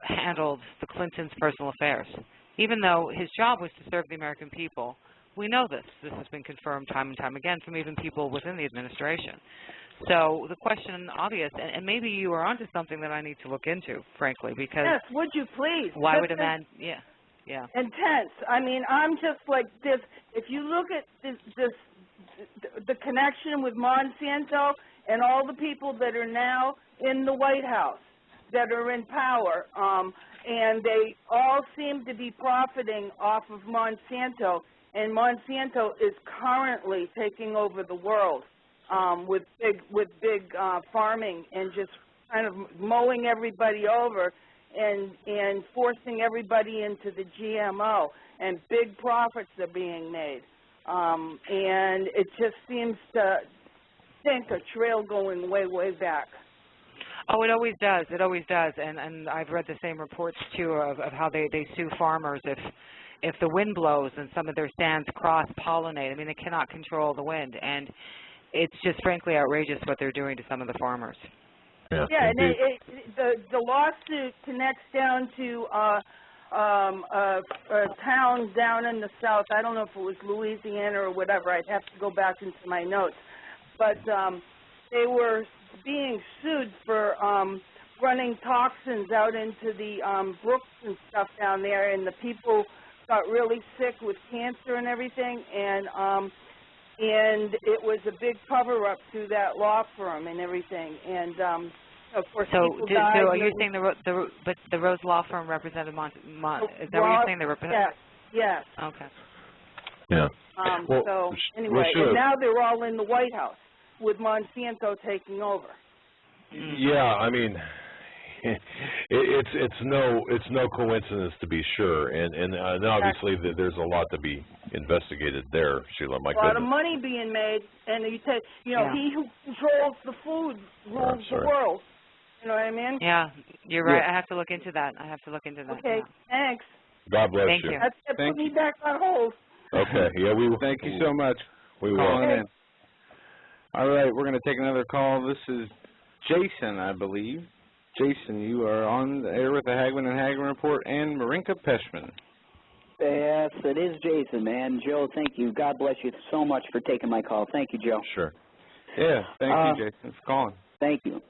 handled the Clintons' personal affairs. Even though his job was to serve the American people, we know this. This has been confirmed time and time again from even people within the administration. So the question obvious, and maybe you are onto something that I need to look into, frankly, because... Yes, would you please? Why would a man... Yeah. Intense. I mean, I'm just like this. If you look at the connection with Monsanto and all the people that are now in the White House, that are in power, and they all seem to be profiting off of Monsanto, and Monsanto is currently taking over the world with big farming and just kind of mowing everybody over and forcing everybody into the GMO, and big profits are being made. And it just seems to think a trail going way, way back. Oh, it always does. It always does. And I've read the same reports, too, of how they sue farmers if the wind blows and some of their stands cross-pollinate. I mean, they cannot control the wind. And it's just frankly outrageous what they're doing to some of the farmers. Yeah, and the lawsuit connects down to a town down in the south. I don't know if it was Louisiana or whatever. I'd have to go back into my notes. But they were being sued for running toxins out into the brooks and stuff down there, and the people got really sick with cancer and everything, and it was a big cover-up through that law firm and everything, and of course people died. So are you saying the Rose Law Firm represented is that what you're saying? They represent? Yes. Okay. Yeah. So anyway, and now they're all in the White House with Monsanto taking over. Yeah, I mean, it's no coincidence, to be sure, and obviously there's a lot to be investigated there, Sheila. My goodness. A lot of money being made, and he who controls the food rules the world. You know what I mean? Yeah, you're right. I have to look into that. Okay, thanks. God bless you. Thank you. That put me back on hold. Okay, yeah, we will. Thank you so much. We will. In. All right, we're going to take another call. This is Jason, I believe. Jason, you are on the air with the Hagmann and Hagmann Report and Marinka Peshman. Yes, it is Jason, man. Joe, thank you. God bless you so much for taking my call. Thank you, Joe. Sure. Yeah, thank you, Jason, for calling. Thank you.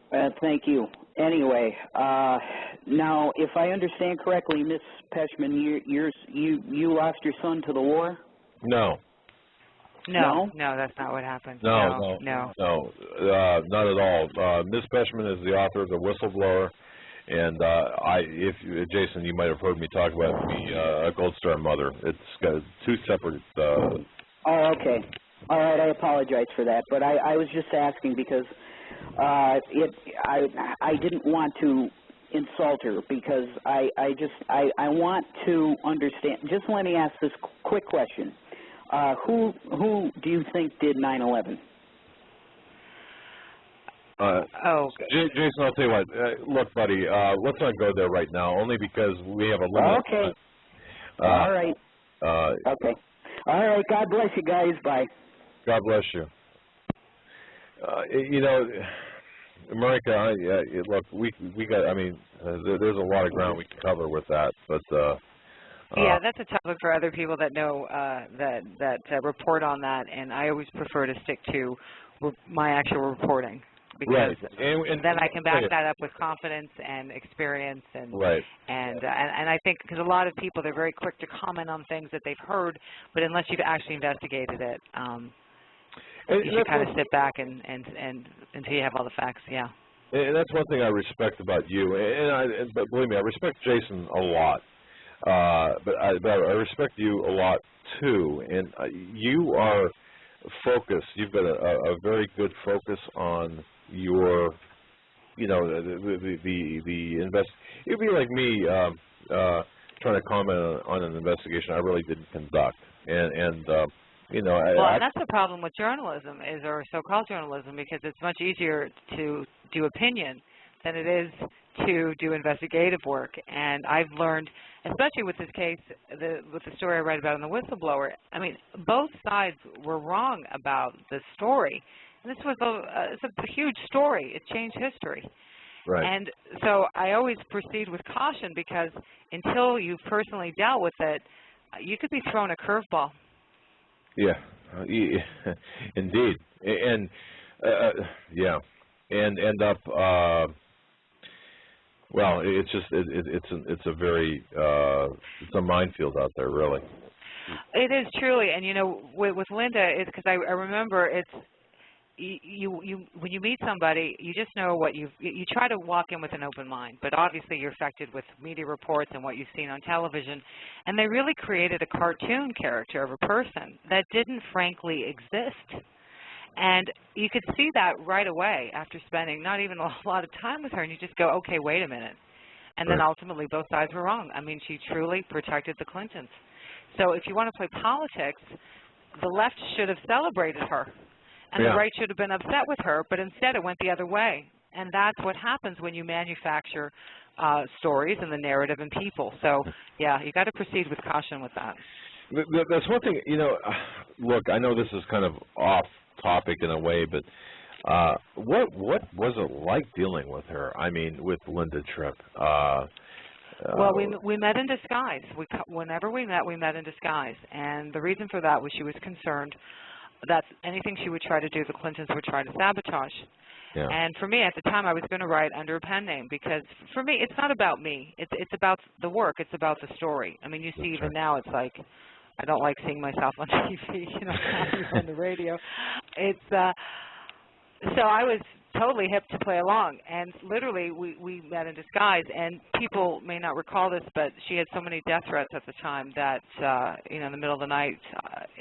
Thank you. Anyway, now, if I understand correctly, Miss Peshman, you lost your son to the war? No. No, that's not what happened. No, not at all. Ms. Peshman is the author of The Whistleblower, and Jason, you might have heard me talk about the Gold Star Mother. It's got two separate. Oh, okay. All right, I apologize for that, but I was just asking because I didn't want to insult her because I want to understand. Just let me ask this quick question. Who do you think did 9/11? Jason, I'll tell you what. Look, buddy, let's not go there right now, only because we have a limit. Okay. All right. Okay. All right. God bless you guys. Bye. God bless you. America, look, we got. I mean, there's a lot of ground we can cover with that, but. Yeah, that's a topic for other people that know that report on that, and I always prefer to stick to my actual reporting because and then I can back that up with confidence and experience and and I think because a lot of people they're very quick to comment on things that they've heard, but unless you've actually investigated it, you should kind of sit back and until you have all the facts. Yeah. And that's one thing I respect about you, but believe me, I respect Jason a lot. But I respect you a lot too, and you are focused. You've got a very good focus on your, the invest. It'd be like me trying to comment on an investigation I really didn't conduct, and that's the problem with journalism or so-called journalism because it's much easier to do opinion than it is to do investigative work. And I've learned, especially with this case, with the story I read about in the whistleblower, I mean, both sides were wrong about the story. And this was it's a huge story. It changed history. Right. And so I always proceed with caution, because until you've personally dealt with it, you could be thrown a curveball. Yeah, indeed. And yeah, and end up well, it's just it's a very it's a minefield out there, really. It is truly, and you know, with Linda, it's because I remember it's you when you meet somebody, you just know what you try to walk in with an open mind, but obviously you're affected with media reports and what you've seen on television, and they really created a cartoon character of a person that didn't frankly exist. And you could see that right away after spending not even a lot of time with her, and you just go, okay, wait a minute. And then ultimately both sides were wrong. I mean, she truly protected the Clintons. So if you want to play politics, the left should have celebrated her, and the right should have been upset with her, but instead it went the other way. And that's what happens when you manufacture stories and the narrative and people. So, yeah, you got to proceed with caution with that. That's one thing, you know, look, I know this is kind of off topic in a way, but what was it like dealing with her? I mean, with Linda Tripp? Well, we met in disguise. Whenever we met in disguise, and the reason for that was she was concerned that anything she would try to do, the Clintons would try to sabotage. Yeah. And for me, at the time, I was going to write under a pen name, because for me, it's not about me. It's about the work. It's about the story. I mean, you see, even now, it's like, I don't like seeing myself on TV, you know, on the radio. It's so I was totally hip to play along, and literally we met in disguise. And people may not recall this, but she had so many death threats at the time that you know, in the middle of the night,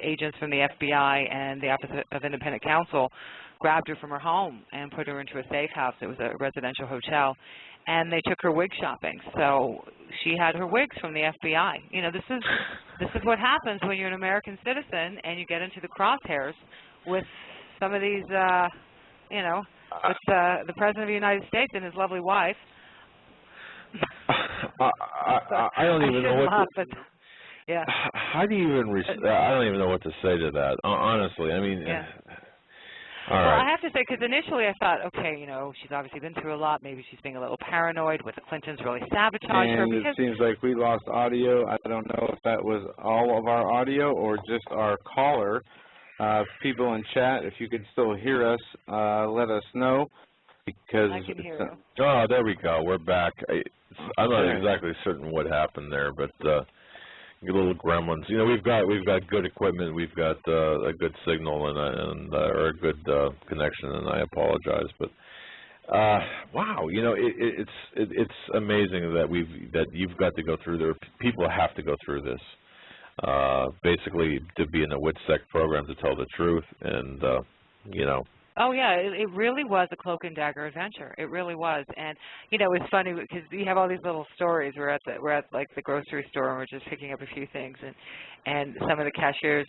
agents from the FBI and the Office of Independent Counsel grabbed her from her home and put her into a safe house. It was a residential hotel. And they took her wig shopping. So she had her wigs from the FBI. You know, this is what happens when you're an American citizen and you get into the crosshairs with some of these, you know, with the President of the United States and his lovely wife. I don't even know what to, yeah. How do you even I don't even know what to say to that, honestly. I mean, yeah. All well, right. I have to say, because initially I thought, okay, you know, she's obviously been through a lot. Maybe she's being a little paranoid with the Clintons really sabotage her. And it seems like we lost audio. I don't know if that was all of our audio or just our caller. People in chat, if you could still hear us, let us know. Because I can hear you. Oh, there we go. We're back. I'm not exactly certain what happened there, but little gremlins. You know, we've got good equipment. We've got a good signal and or a good connection, and I apologize, but wow, you know, it's amazing that you've got to go through there. People have to go through this, basically, to be in a WITSEC program to tell the truth, and you know. Oh, yeah, it really was a cloak and dagger adventure. It really was. And, you know, it's funny because you have all these little stories. We're at like the grocery store and we're just picking up a few things, and some of the cashiers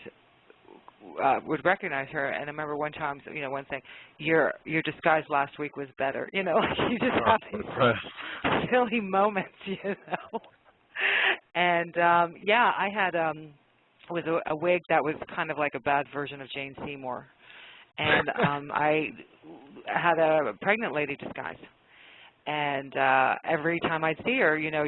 would recognize her. And I remember one time, you know, one saying, your disguise last week was better. You know, like you just have these silly moments, you know. And, yeah, I had was a wig that was kind of like a bad version of Jane Seymour. And I had a pregnant lady disguise. And every time I'd see her, you know,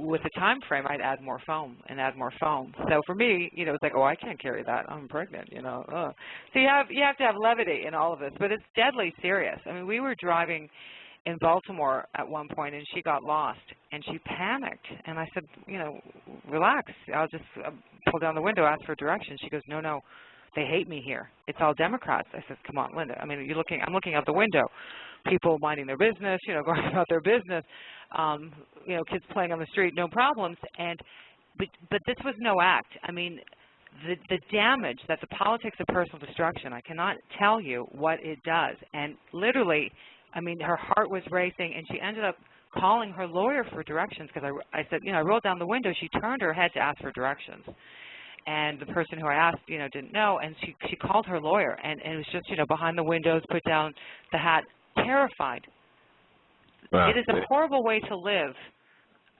with the time frame, I'd add more foam and add more foam. So for me, you know, it's like, oh, I can't carry that. I'm pregnant, you know. So you have to have levity in all of this, but it's deadly serious. I mean, we were driving in Baltimore at one point, and she got lost, and she panicked. And I said, you know, relax. I'll just pull down the window, ask for directions. She goes, no. They hate me here. It's all Democrats. I said, come on, Linda. I mean, I'm looking out the window. People minding their business, you know, going about their business, you know, kids playing on the street, no problems. But this was no act. I mean, the damage that the politics of personal destruction, I cannot tell you what it does. And literally, I mean, her heart was racing, and she ended up calling her lawyer for directions because I said, you know, I rolled down the window. She turned her head to ask for directions. And the person who I asked, you know, didn't know, and she called her lawyer, and it was just, you know, behind the windows, put down the hat, terrified. It is a horrible way to live.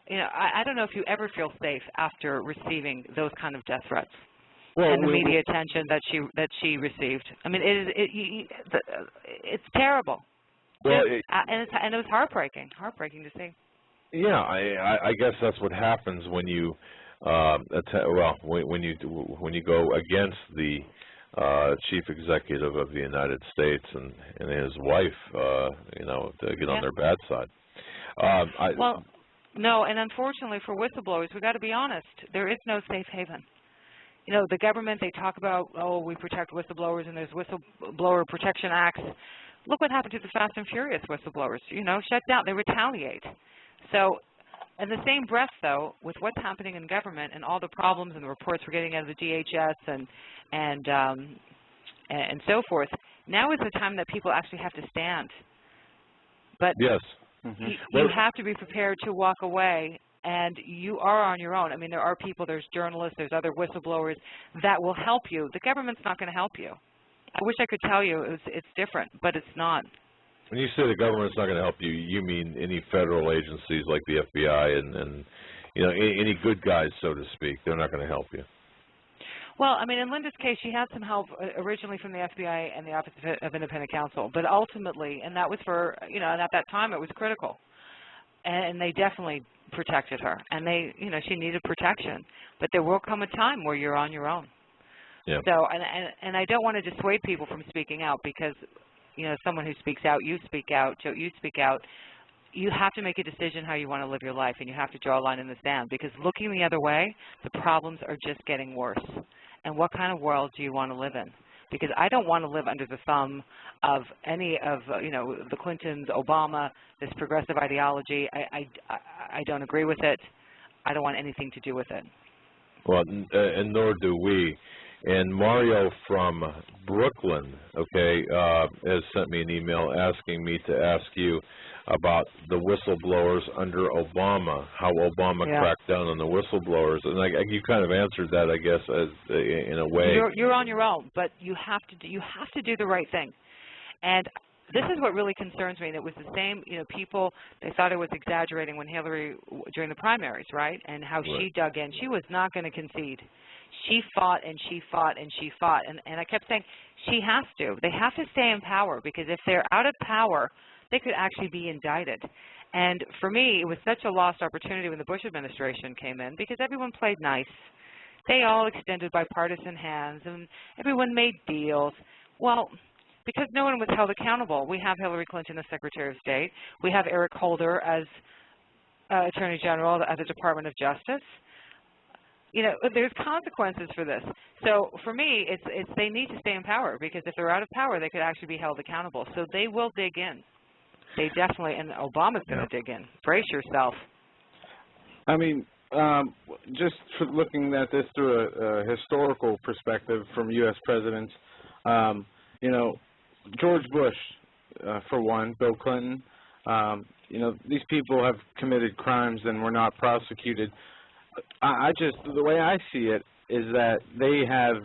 You know, I don't know if you ever feel safe after receiving those kind of death threats and the media attention that she received. I mean, it's terrible. Well, and it was heartbreaking to see. Yeah, I guess that's what happens when you when you go against the chief executive of the United States and his wife, you know, to get on their bad side. Well, no, and unfortunately for whistleblowers, we've got to be honest, there is no safe haven. You know, the government, they talk about, oh, we protect whistleblowers and there's whistleblower protection acts. Look what happened to the Fast and Furious whistleblowers. You know, shut down, they retaliate. So, in the same breath, though, with what's happening in government and all the problems and the reports we're getting out of the DHS and so forth, now is the time that people actually have to stand. But yes. You have to be prepared to walk away, and you are on your own. I mean, there are people, there's journalists, there's other whistleblowers that will help you. The government's not going to help you. I wish I could tell you it's different, but it's not. When you say the government's not going to help you, you mean any federal agencies like the FBI and you know, any good guys, so to speak. They're not going to help you. Well, I mean, in Linda's case, she had some help originally from the FBI and the Office of Independent Counsel, but ultimately, and that was for, you know, and at that time it was critical, and they definitely protected her, and they, you know, she needed protection, but there will come a time where you're on your own. Yeah. So, and I don't want to dissuade people from speaking out because, you know, someone who speaks out, you speak out, Joe, you speak out. You have to make a decision how you want to live your life, and you have to draw a line in the sand because looking the other way, the problems are just getting worse. And what kind of world do you want to live in? Because I don't want to live under the thumb of any of, you know, the Clintons, Obama, this progressive ideology. I don't agree with it. I don't want anything to do with it. Well, and nor do we. And Mario from Brooklyn, okay, has sent me an email asking me to ask you about the whistleblowers under Obama, how Obama cracked down on the whistleblowers, and you kind of answered that, I guess, as in a way. You're on your own, but you have to do the right thing, and this is what really concerns me. And it was the same, you know, people, they thought it was exaggerating when Hillary during the primaries, right? And how she dug in. She was not going to concede. She fought and she fought and she fought, and I kept saying she has to. They have to stay in power because if they're out of power, they could actually be indicted. And for me, it was such a lost opportunity when the Bush administration came in because everyone played nice. They all extended bipartisan hands and everyone made deals. Well, because no one was held accountable. We have Hillary Clinton as Secretary of State. We have Eric Holder as Attorney General at the Department of Justice. You know, there's consequences for this. So for me, it's they need to stay in power because if they're out of power, they could actually be held accountable. So they will dig in. They definitely, and Obama's going to dig in. Brace yourself. I mean, just for looking at this through a historical perspective from U.S. presidents, you know, George Bush, for one, Bill Clinton, you know, these people have committed crimes and were not prosecuted. I just, the way I see it is that they have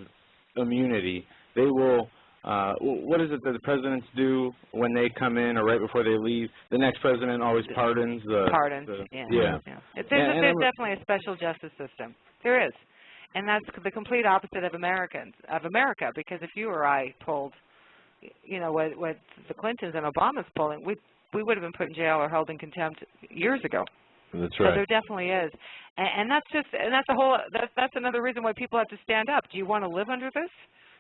immunity. They will, what is it that the presidents do when they come in or right before they leave? The next president always pardons the... Pardons, yeah. There's definitely a special justice system. There is. And that's the complete opposite of America, because if you or I pulled, you know, what the Clintons and Obama's pulling, we would have been put in jail or held in contempt years ago. That's right. So there definitely is, and that's another reason why people have to stand up. Do you want to live under this?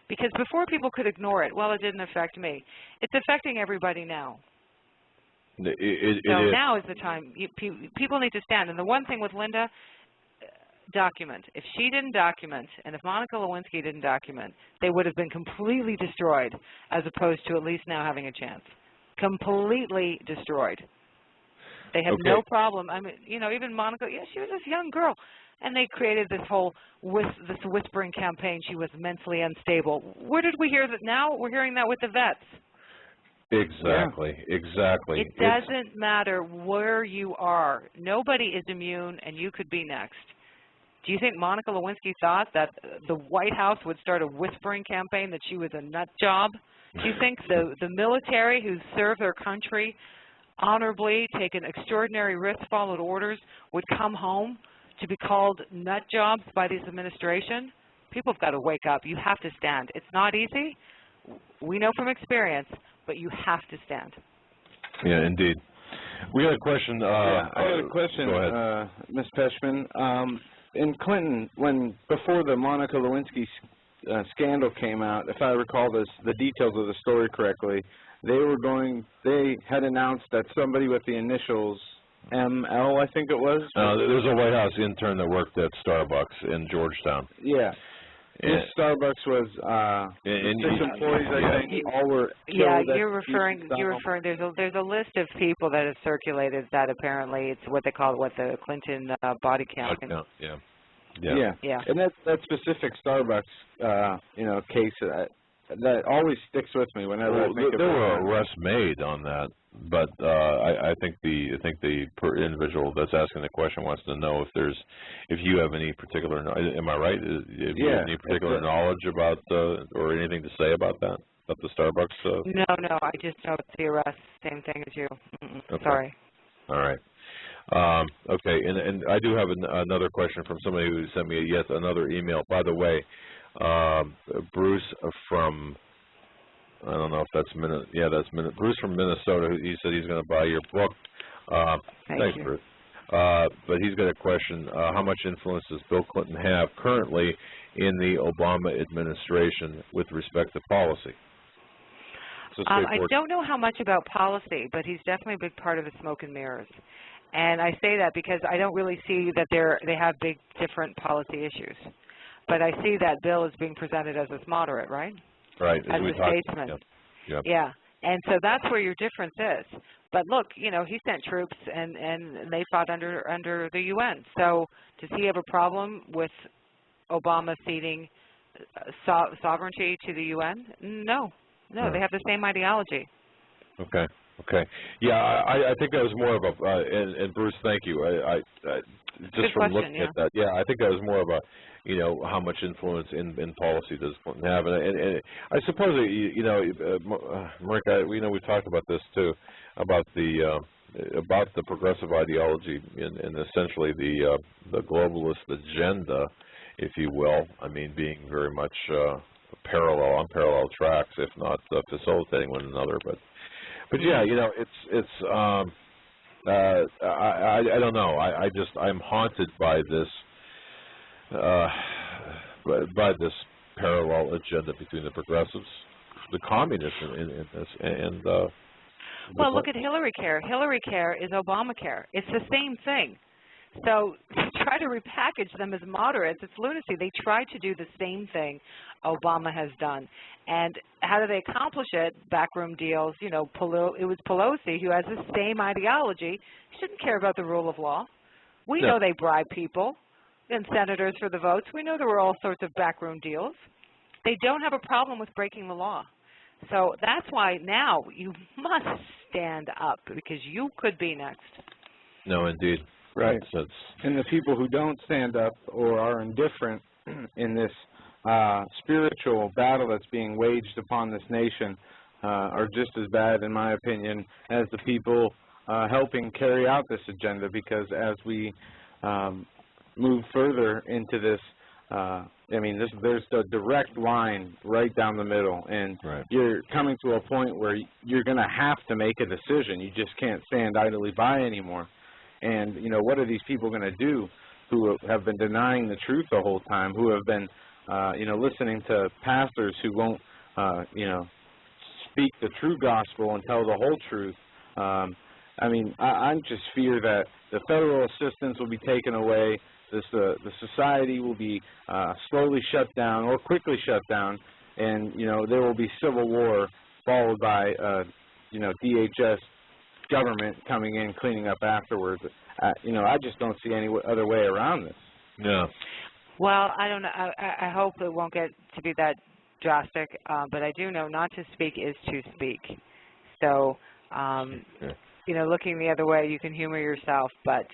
Because before people could ignore it. Well, it didn't affect me. It's affecting everybody now. So now is the time. People need to stand. And the one thing with Linda, document. If she didn't document, and if Monica Lewinsky didn't document, they would have been completely destroyed, as opposed to at least now having a chance. Completely destroyed. They have no problem. I mean, you know, even Monica, she was this young girl, and they created this whole this whispering campaign. She was mentally unstable. Where did we hear that? Now we're hearing that with the vets. Exactly. It doesn't matter where you are. Nobody is immune, and you could be next. Do you think Monica Lewinsky thought that the White House would start a whispering campaign that she was a nut job? Do you think the military who serve their country honorably, taken extraordinary risks, followed orders, would come home to be called nut jobs by this administration, people have got to wake up. You have to stand. It's not easy. We know from experience, but you have to stand. Yeah, indeed. We got a question. I got a question, go ahead. Ms. Peshman. In Clinton, before the Monica Lewinsky scandal came out, if I recall the details of the story correctly, they had announced that somebody with the initials ML, I think it was. There's a White House intern that worked at Starbucks in Georgetown. Yeah. This Starbucks was 6 employees, I think, all were killed. Yeah, you're referring. There's a list of people that have circulated that apparently it's what they call the Clinton body count. Yeah. And that specific Starbucks, case that always sticks with me whenever I think there were arrests made on that, but I think the individual that's asking the question wants to know if you have any particular, am I right? If you have any particular knowledge about or anything to say about that, about the Starbucks? No, I just know it's the arrest, same thing as you. Okay. Sorry. All right. Okay, and I do have another question from somebody who sent me yet another email. By the way, Bruce from, I don't know if that's Bruce from Minnesota. He said he's going to buy your book. Thanks, Bruce. But he's got a question. How much influence does Bill Clinton have currently in the Obama administration with respect to policy? I don't know how much about policy, but he's definitely a big part of the smoke and mirrors. And I say that because I don't really see that they have big different policy issues. But I see that Bill is being presented as a moderate, right? Right. As a statesman. Yeah. And so that's where your difference is. But look, he sent troops and they fought under the UN. So does he have a problem with Obama ceding sovereignty to the UN? No, they have the same ideology. Okay. Yeah, I think that was more of a, and Bruce, thank you. I just Good from question, looking at that, I think that was more of a, how much influence in policy does Clinton have, and I suppose Marika, we talked about this too, about the progressive ideology and essentially the globalist agenda, if you will. I mean, being very much on parallel tracks, if not facilitating one another, but yeah, it's I don't know. I'm haunted by this parallel agenda between the progressives, the communists in this, and well, look at Hillary Care. Hillary Care is Obamacare. It's the same thing. So to try to repackage them as moderates, it's lunacy. They try to do the same thing Obama has done. And how do they accomplish it? Backroom deals. It was Pelosi who has the same ideology. She shouldn't care about the rule of law. We know they bribe people and senators for the votes. We know there were all sorts of backroom deals. They don't have a problem with breaking the law. So that's why now you must stand up, because you could be next. No, indeed. Right. And the people who don't stand up or are indifferent in this spiritual battle that's being waged upon this nation are just as bad, in my opinion, as the people helping carry out this agenda, because as we move further into this, there's a direct line right down the middle, and you're coming to a point where you're going to have to make a decision. You just can't stand idly by anymore. And, what are these people going to do who have been denying the truth the whole time, who have been, listening to pastors who won't, speak the true gospel and tell the whole truth? I just fear that the federal assistance will be taken away, the society will be slowly shut down or quickly shut down, and, there will be civil war followed by, DHS government coming in, cleaning up afterwards. I just don't see any other way around this. Yeah. Well, I don't know. I hope it won't get to be that drastic, but I do know not to speak is to speak. So, looking the other way, you can humor yourself. But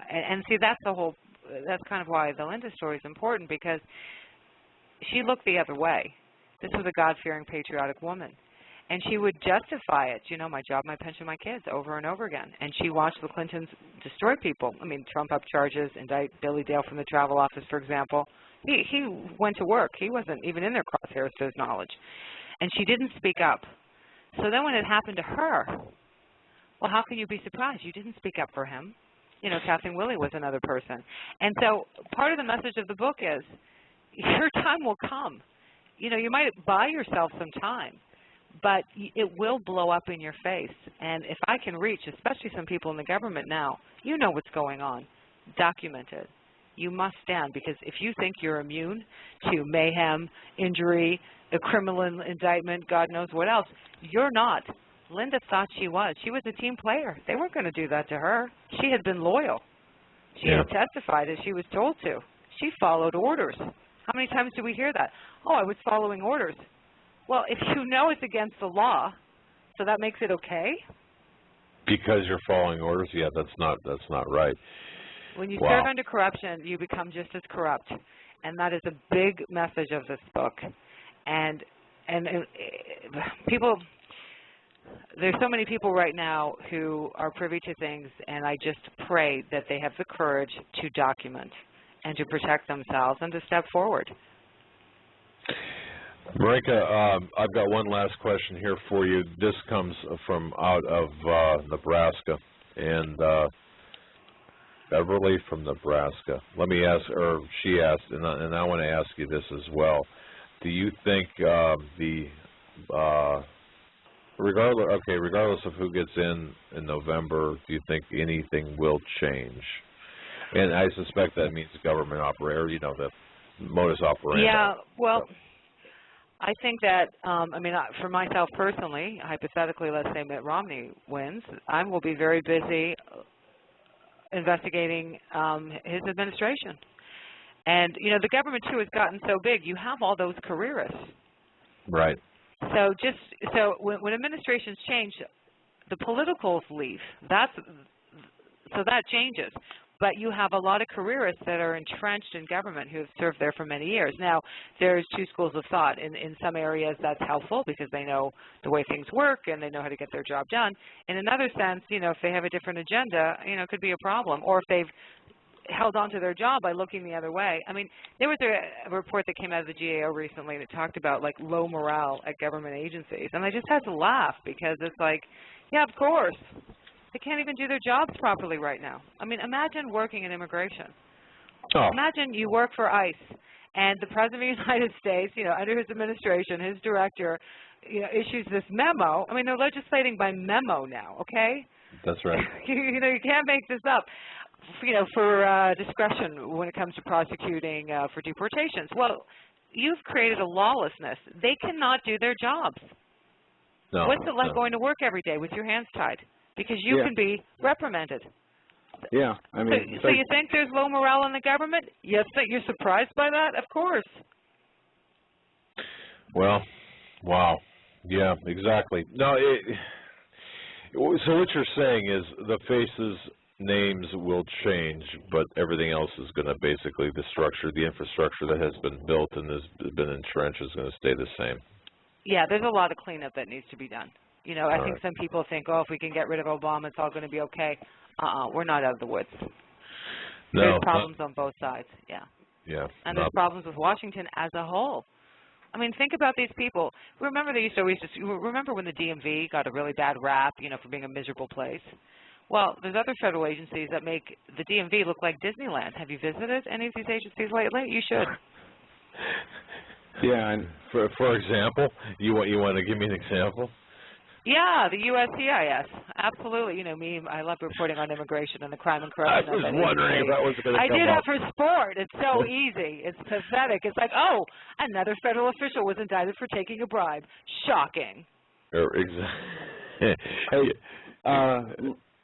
and see, that's kind of why the Linda story is important, because she looked the other way. This was a God-fearing, patriotic woman. And she would justify it, you know, my job, my pension, my kids, over and over again. And she watched the Clintons destroy people. I mean, trump up charges, indict Billy Dale from the travel office, for example. He went to work. He wasn't even in their crosshairs to his knowledge. And she didn't speak up. So then when it happened to her, well, how can you be surprised? You didn't speak up for him. You know, Kathleen Willey was another person. And so part of the message of the book is your time will come. You know, you might buy yourself some time, but it will blow up in your face. And if I can reach, especially some people in the government now, you know what's going on. Document it. You must stand, because if you think you're immune to mayhem, injury, a criminal indictment, God knows what else, you're not. Linda thought she was. She was a team player. They weren't going to do that to her. She had been loyal. She had testified as she was told to. She followed orders. How many times do we hear that? Oh, I was following orders. Well, if you know it's against the law, so that makes it okay? Because you're following orders? Yeah, that's not right. When you serve under corruption, you become just as corrupt. And that is a big message of this book. And people, there's so many people right now who are privy to things, and I just pray that they have the courage to document and to protect themselves and to step forward. Marika, I've got one last question here for you. This comes from out of Nebraska, and Beverly from Nebraska. Let me ask, or she asked, and I want to ask you this as well. Do you think regardless of who gets in November, do you think anything will change? And I suspect that means government operator, you know, the modus operandi. Yeah, well, I think that, for myself personally, hypothetically, let's say Mitt Romney wins, I will be very busy investigating his administration. And, you know, the government, too, has gotten so big, you have all those careerists. Right. So when administrations change, the politicals leave. So that changes. But you have a lot of careerists that are entrenched in government who have served there for many years. Now, there's two schools of thought. In some areas, that's helpful because they know the way things work and they know how to get their job done. In another sense, you know, if they have a different agenda, you know, it could be a problem. Or if they've held on to their job by looking the other way. I mean, there was a report that came out of the GAO recently that talked about, like, low morale at government agencies. And I just had to laugh because it's like, yeah, of course. They can't even do their jobs properly right now. I mean, imagine working in immigration. Oh. Imagine you work for ICE, and the President of the United States, you know, under his administration, his director, you know, issues this memo. I mean, they're legislating by memo now, okay? That's right. You know, you can't make this up, you know, for discretion when it comes to prosecuting for deportations. Well, you've created a lawlessness. They cannot do their jobs. No, what's it like going to work every day with your hands tied? Because you can be reprimanded. Yeah, I mean. So you think there's low morale in the government? Yes, you're surprised by that? Of course. Well, wow. Yeah, exactly. No, so what you're saying is the faces, names will change, but everything else is going to basically, the infrastructure that has been built and has been entrenched is going to stay the same. Yeah, there's a lot of cleanup that needs to be done. You know, I think some people think, oh, if we can get rid of Obama, it's all going to be okay. We're not out of the woods. No, there's problems on both sides, yeah. Yeah. And there's problems with Washington as a whole. I mean, think about these people. Remember remember when the DMV got a really bad rap, you know, for being a miserable place? Well, there's other federal agencies that make the DMV look like Disneyland. Have you visited any of these agencies lately? You should. Yeah, and for example, you want to give me an example? Yeah, the USCIS. Absolutely. You know me, I love reporting on immigration and the crime and corruption. I was wondering if that was going to come up. I do that for sport. It's so easy. It's pathetic. It's like, oh, another federal official was indicted for taking a bribe. Shocking. Exactly. Hey,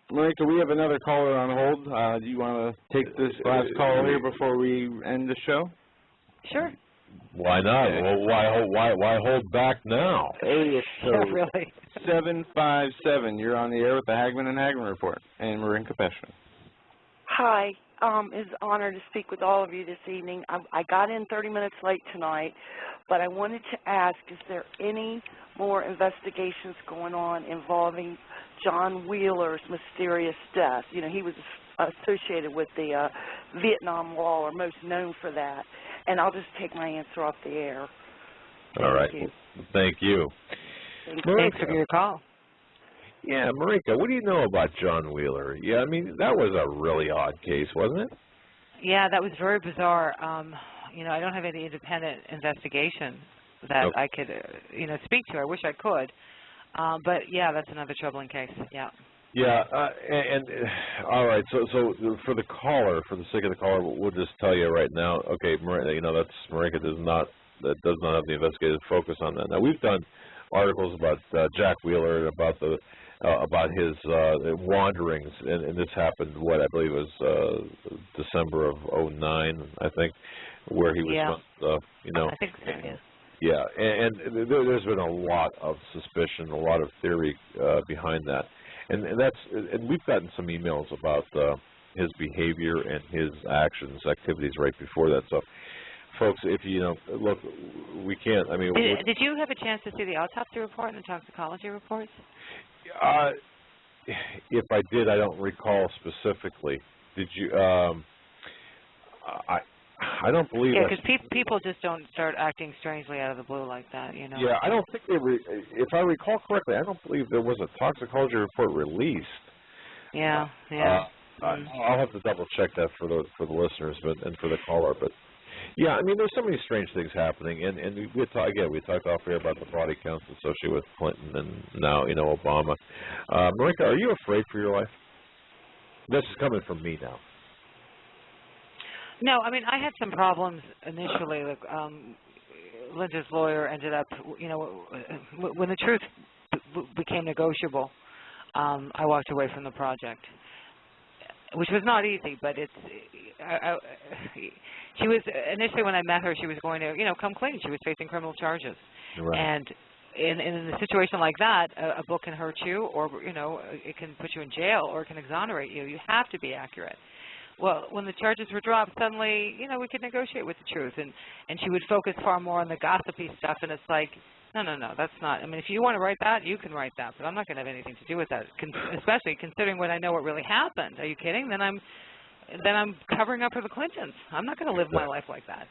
Marika, we have another caller on hold. Do you want to take this last call here before we end the show? Sure. Why not? Well, why hold back now? Hey, yeah, really. 757. You're on the air with the Hagmann and Hagmann Report and Marika Peshman. Hi. is an honor to speak with all of you this evening. I got in 30 minutes late tonight, but I wanted to ask, is there any more investigations going on involving John Wheeler's mysterious death? You know, he was associated with the Vietnam War, or most known for that. And I'll just take my answer off the air. All right. Thank you. Thanks for your call. Yeah, Marika, what do you know about John Wheeler? Yeah, I mean, that was a really odd case, wasn't it? Yeah, that was very bizarre. You know, I don't have any independent investigation that I could, you know, speak to. I wish I could. But, yeah, that's another troubling case. Yeah. Yeah, and all right, so for the caller, for the sake of the caller, we'll just tell you right now, okay, you know, that's Marika does not have the investigative focus on that. Now, we've done articles about Jack Wheeler and about his wanderings, and this happened, what, I believe it was December of '09, I think, where he was, you know. I think so, yeah. Yeah, and there's been a lot of suspicion, a lot of theory behind that. And we've gotten some emails about his behavior and his activities right before that. So, folks, if you know, look, we can't. I mean, did you have a chance to see the autopsy report and the toxicology reports? If I did, I don't recall specifically. Did you? I don't believe. Yeah, because people just don't start acting strangely out of the blue like that, you know. Yeah, I don't think they if I recall correctly, I don't believe there was a toxicology report released. Yeah, yeah. I'll have to double check that for the listeners, and for the caller. But yeah, I mean, there's so many strange things happening, and we talked off here about the body counts associated with Clinton and now, you know, Obama. Marika, are you afraid for your life? This is coming from me now. No, I mean, I had some problems initially. Like, Linda's lawyer ended up, you know, when the truth became negotiable, I walked away from the project, which was not easy, but she was, initially when I met her, she was going to, you know, come clean. She was facing criminal charges. Right. And in a situation like that, a book can hurt you, or, you know, it can put you in jail, or it can exonerate you. You have to be accurate. Well, when the charges were dropped, suddenly, you know, we could negotiate with the truth, and she would focus far more on the gossipy stuff, and it's like, no, that's not. I mean, if you want to write that, you can write that, but I'm not going to have anything to do with that, especially considering when I know what really happened. Are you kidding? Then I'm covering up for the Clintons. I'm not going to live my life like that.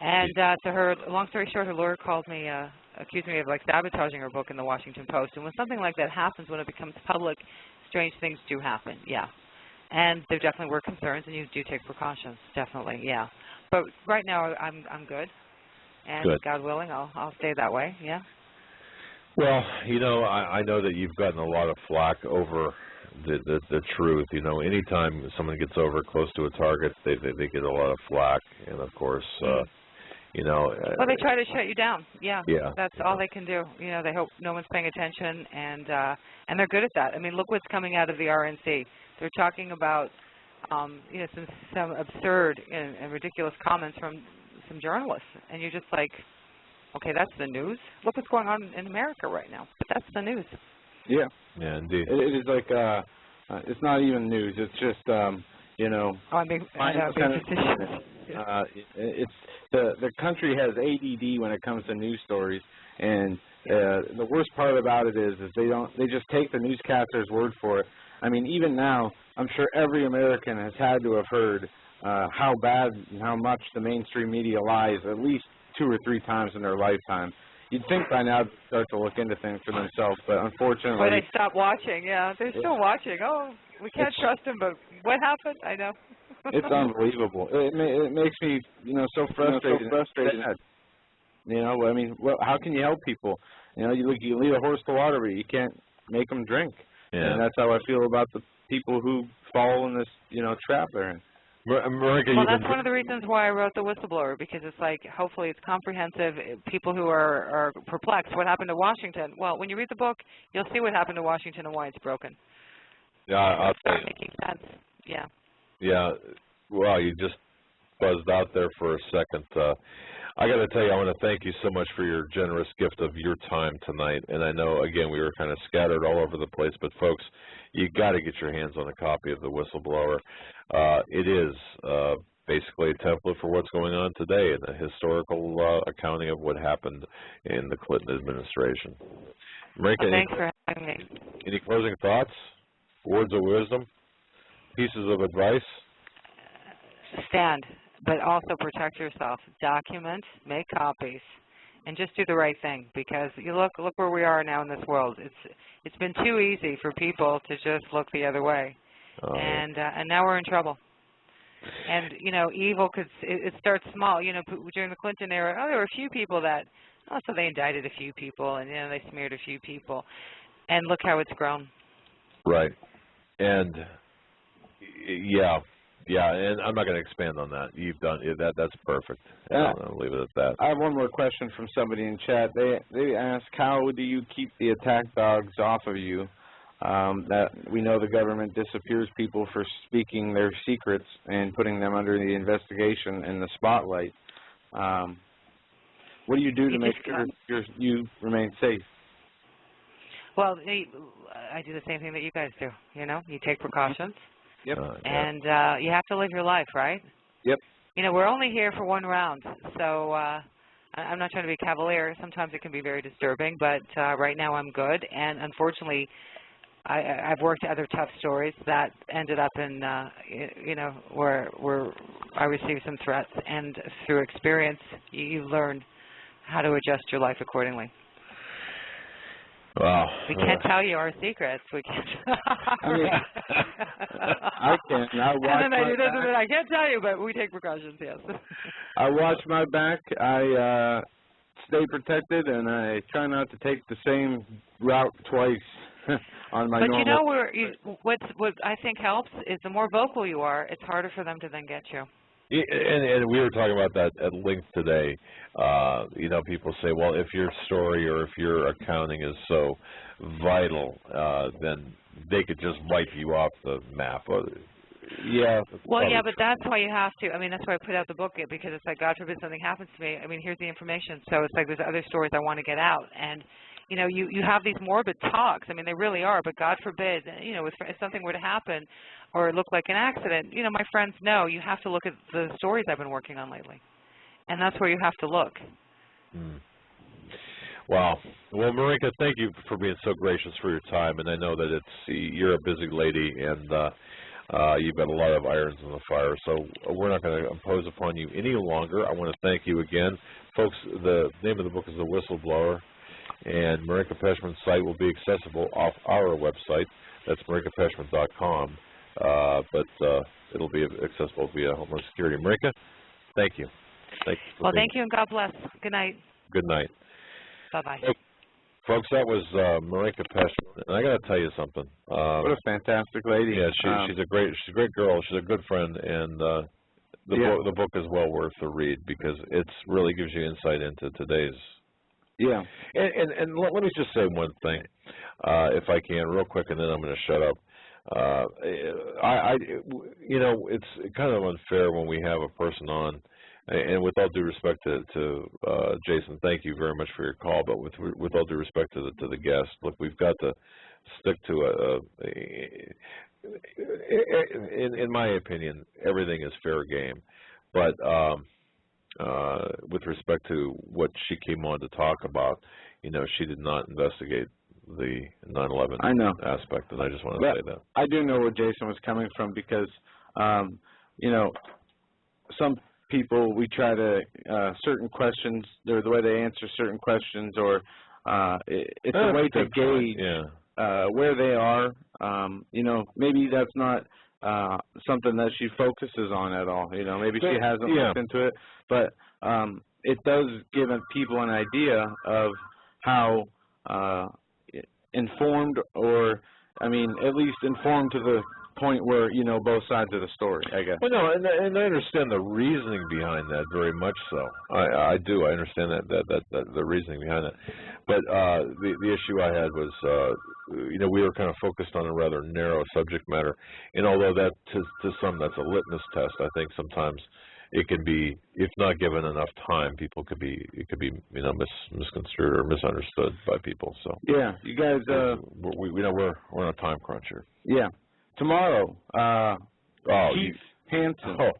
And to her, long story short, her lawyer called me, accused me of, like, sabotaging her book in the Washington Post, and when something like that happens, when it becomes public, strange things do happen, yeah. And there definitely were concerns, and you do take precautions, definitely, yeah. But right now, I'm good, and good. God willing, I'll stay that way, yeah. Well, you know, I know that you've gotten a lot of flack over the truth. You know, anytime someone gets over close to a target, they get a lot of flack, and of course, you know. Well, they try to shut you down. Yeah. Yeah. That's all they can do. You know, they hope no one's paying attention, and they're good at that. I mean, look what's coming out of the RNC. They're talking about, you know, some absurd and ridiculous comments from some journalists, and you're just like, okay, that's the news. Look what's going on in America right now. But that's the news. Yeah. Yeah, indeed. It is like, it's not even news. It's just, you know. It's the country has ADD when it comes to news stories, and the worst part about it is they just take the newscaster's word for it. I mean, even now, I'm sure every American has had to have heard how bad and how much the mainstream media lies at least 2 or 3 times in their lifetime. You'd think by now they'd start to look into things for themselves, but unfortunately... Or they stop watching, yeah. They're still watching. Oh, we can't trust them, but what happened? I know. It's unbelievable. It makes me, you know, so frustrated. You know, I mean, how can you help people? You know, you lead a horse to water, but you can't make them drink. Yeah. And that's how I feel about the people who fall in this, you know, trap they're in. Marika, well, that's one of the reasons why I wrote The Whistleblower, because it's like, hopefully it's comprehensive. People who are perplexed, what happened to Washington? Well, when you read the book, you'll see what happened to Washington and why it's broken. Yeah, I'll tell you. Making sense. Yeah. Yeah. Well, you just buzzed out there for a second. I got to tell you, I want to thank you so much for your generous gift of your time tonight. And I know, again, we were kind of scattered all over the place, but folks, you got to get your hands on a copy of The Whistleblower. It is basically a template for what's going on today and a historical accounting of what happened in the Clinton administration. Marika, thanks for having me. Any closing thoughts, words of wisdom, pieces of advice? Stand, but also protect yourself. Document, make copies, and just do the right thing, because you look where we are now in this world. It's been too easy for people to just look the other way, and now we're in trouble. And evil it starts small. During the Clinton era, there were a few people that so they indicted a few people, and they smeared a few people, and look how it's grown. Right, and yeah, and I'm not going to expand on that. You've done that's perfect. I'll leave it at that. I have one more question from somebody in chat. They ask, how do you keep the attack dogs off of you? That we know the government disappears people for speaking their secrets and putting them under the investigation and the spotlight. What do you do to make sure you remain safe? Well, I do the same thing that you guys do. You take precautions. Yep. And you have to live your life, right? Yep. We're only here for one round, so I'm not trying to be cavalier. Sometimes it can be very disturbing, but right now I'm good. And unfortunately, I've worked other tough stories that ended up in, where I received some threats. And through experience, you learn how to adjust your life accordingly. Wow. We can't tell you our secrets. We can't. I can. I can't tell you, but we take precautions, yes. I watch my back. I stay protected, and I try not to take the same route twice on my normal. But what I think helps is the more vocal you are, it's harder for them to then get you. And we were talking about that at length today. People say, well, if your story or if your accounting is so vital, then they could just wipe you off the map. Yeah. Well, yeah, but that's why you have to. That's why I put out the book, because it's like, God forbid something happens to me. Here's the information. So it's like there's other stories I want to get out. And, you have these morbid talks. They really are. But God forbid, if something were to happen or look like an accident, my friends know you have to look at the stories I've been working on lately. And that's where you have to look. Wow. Well, Marika, thank you for being so gracious for your time. And I know that you're a busy lady, and you've got a lot of irons in the fire. So we're not going to impose upon you any longer. I want to thank you again. Folks, the name of the book is The Whistleblower, and Marika Peshman's site will be accessible off our website. That's marikapeshman.com. But it'll be accessible via Homeland Security. Marika, thank you. Well, thank you, and God bless. Good night. Good night. Bye-bye. Folks, that was Marika Peshman, and I got to tell you something. What a fantastic lady. Yeah, she's a great girl. She's a good friend, and the book is well worth the read, because it really gives you insight into today's. Yeah. And let me just say one thing, if I can, real quick, and then I'm going to shut up. It's kind of unfair when we have a person on, and with all due respect to Jason, thank you very much for your call, but with all due respect to the guest, look, we've got to stick to in my opinion, everything is fair game, but with respect to what she came on to talk about, she did not investigate the 9/11 aspect, and I just want to say that. I do know where Jason was coming from, because, some people, we try to, certain questions, the way they answer certain questions, or it's a way to gauge where they are. Maybe that's not something that she focuses on at all. Maybe she hasn't looked into it, but it does give people an idea of how informed, or at least informed to the point where both sides of the story, I guess. Well, no, and I understand the reasoning behind that very much. So I do. I understand that the reasoning behind it. But the issue I had was, we were kind of focused on a rather narrow subject matter, and although that to some that's a litmus test, I think sometimes it can be, if not given enough time, it could be misconstrued or misunderstood by people. So yeah, you guys, we're on a time crunch here. Yeah, tomorrow, Keith Hansen. Oh,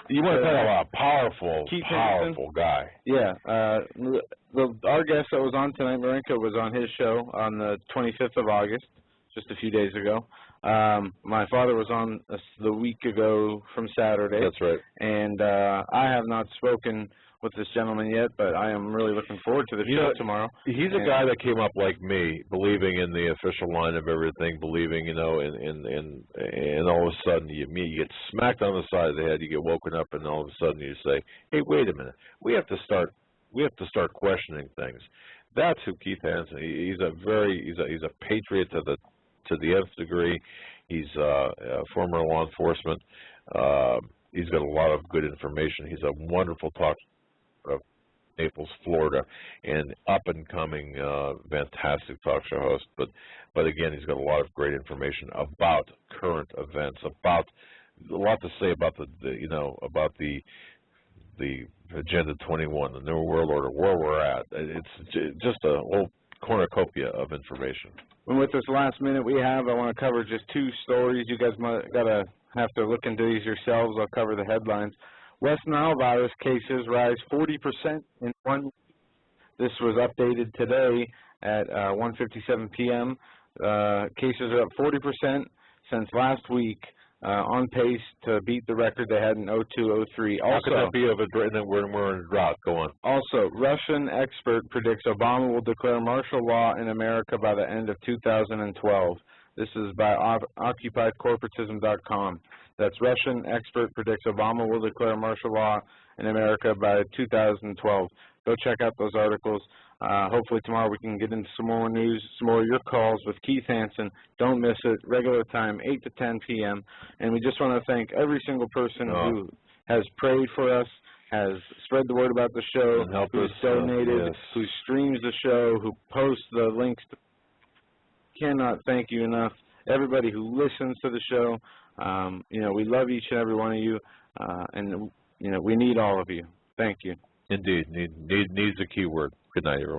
you want to talk about a powerful Hansen. guy? Yeah, our guest that was on tonight, Marinka, was on his show on the 25th of August, just a few days ago. My father was on the week ago from Saturday. That's right. And I have not spoken with this gentleman yet, but I am really looking forward to the show tomorrow. He's a guy that came up like me, believing in the official line of everything, believing, and all of a sudden you get smacked on the side of the head, you get woken up, and all of a sudden you say, hey, wait a minute, we have to start questioning things. That's who Keith Hansen. He's a patriot to the nth degree. He's former law enforcement. He's got a lot of good information. He's a wonderful talk of Naples, Florida, and up-and-coming, fantastic talk show host. But again, he's got a lot of great information about current events, about a lot to say about the Agenda 21, the New World Order, where we're at. It's just a whole cornucopia of information. And with this last minute we have, I want to cover just two stories. You guys have to look into these yourselves. I'll cover the headlines. West Nile virus cases rise 40% in 1 week. This was updated today at 1:57 p.m. Cases are up 40% since last week, on pace to beat the record they had in 02-03. How could that be we're in a drought? Go on. Also, Russian expert predicts Obama will declare martial law in America by the end of 2012. This is by OccupyCorporatism.com. That's Russian expert predicts Obama will declare martial law in America by 2012. Go check out those articles. Hopefully tomorrow we can get into some more news, some more of your calls with Keith Hansen. Don't miss it. Regular time, 8 to 10 p.m. And we just want to thank every single person who has prayed for us, has spread the word about the show, who's donated, who streams the show, who posts the links. Cannot thank you enough. Everybody who listens to the show, we love each and every one of you, and we need all of you. Thank you. Indeed, needs a key word. Good night, everyone.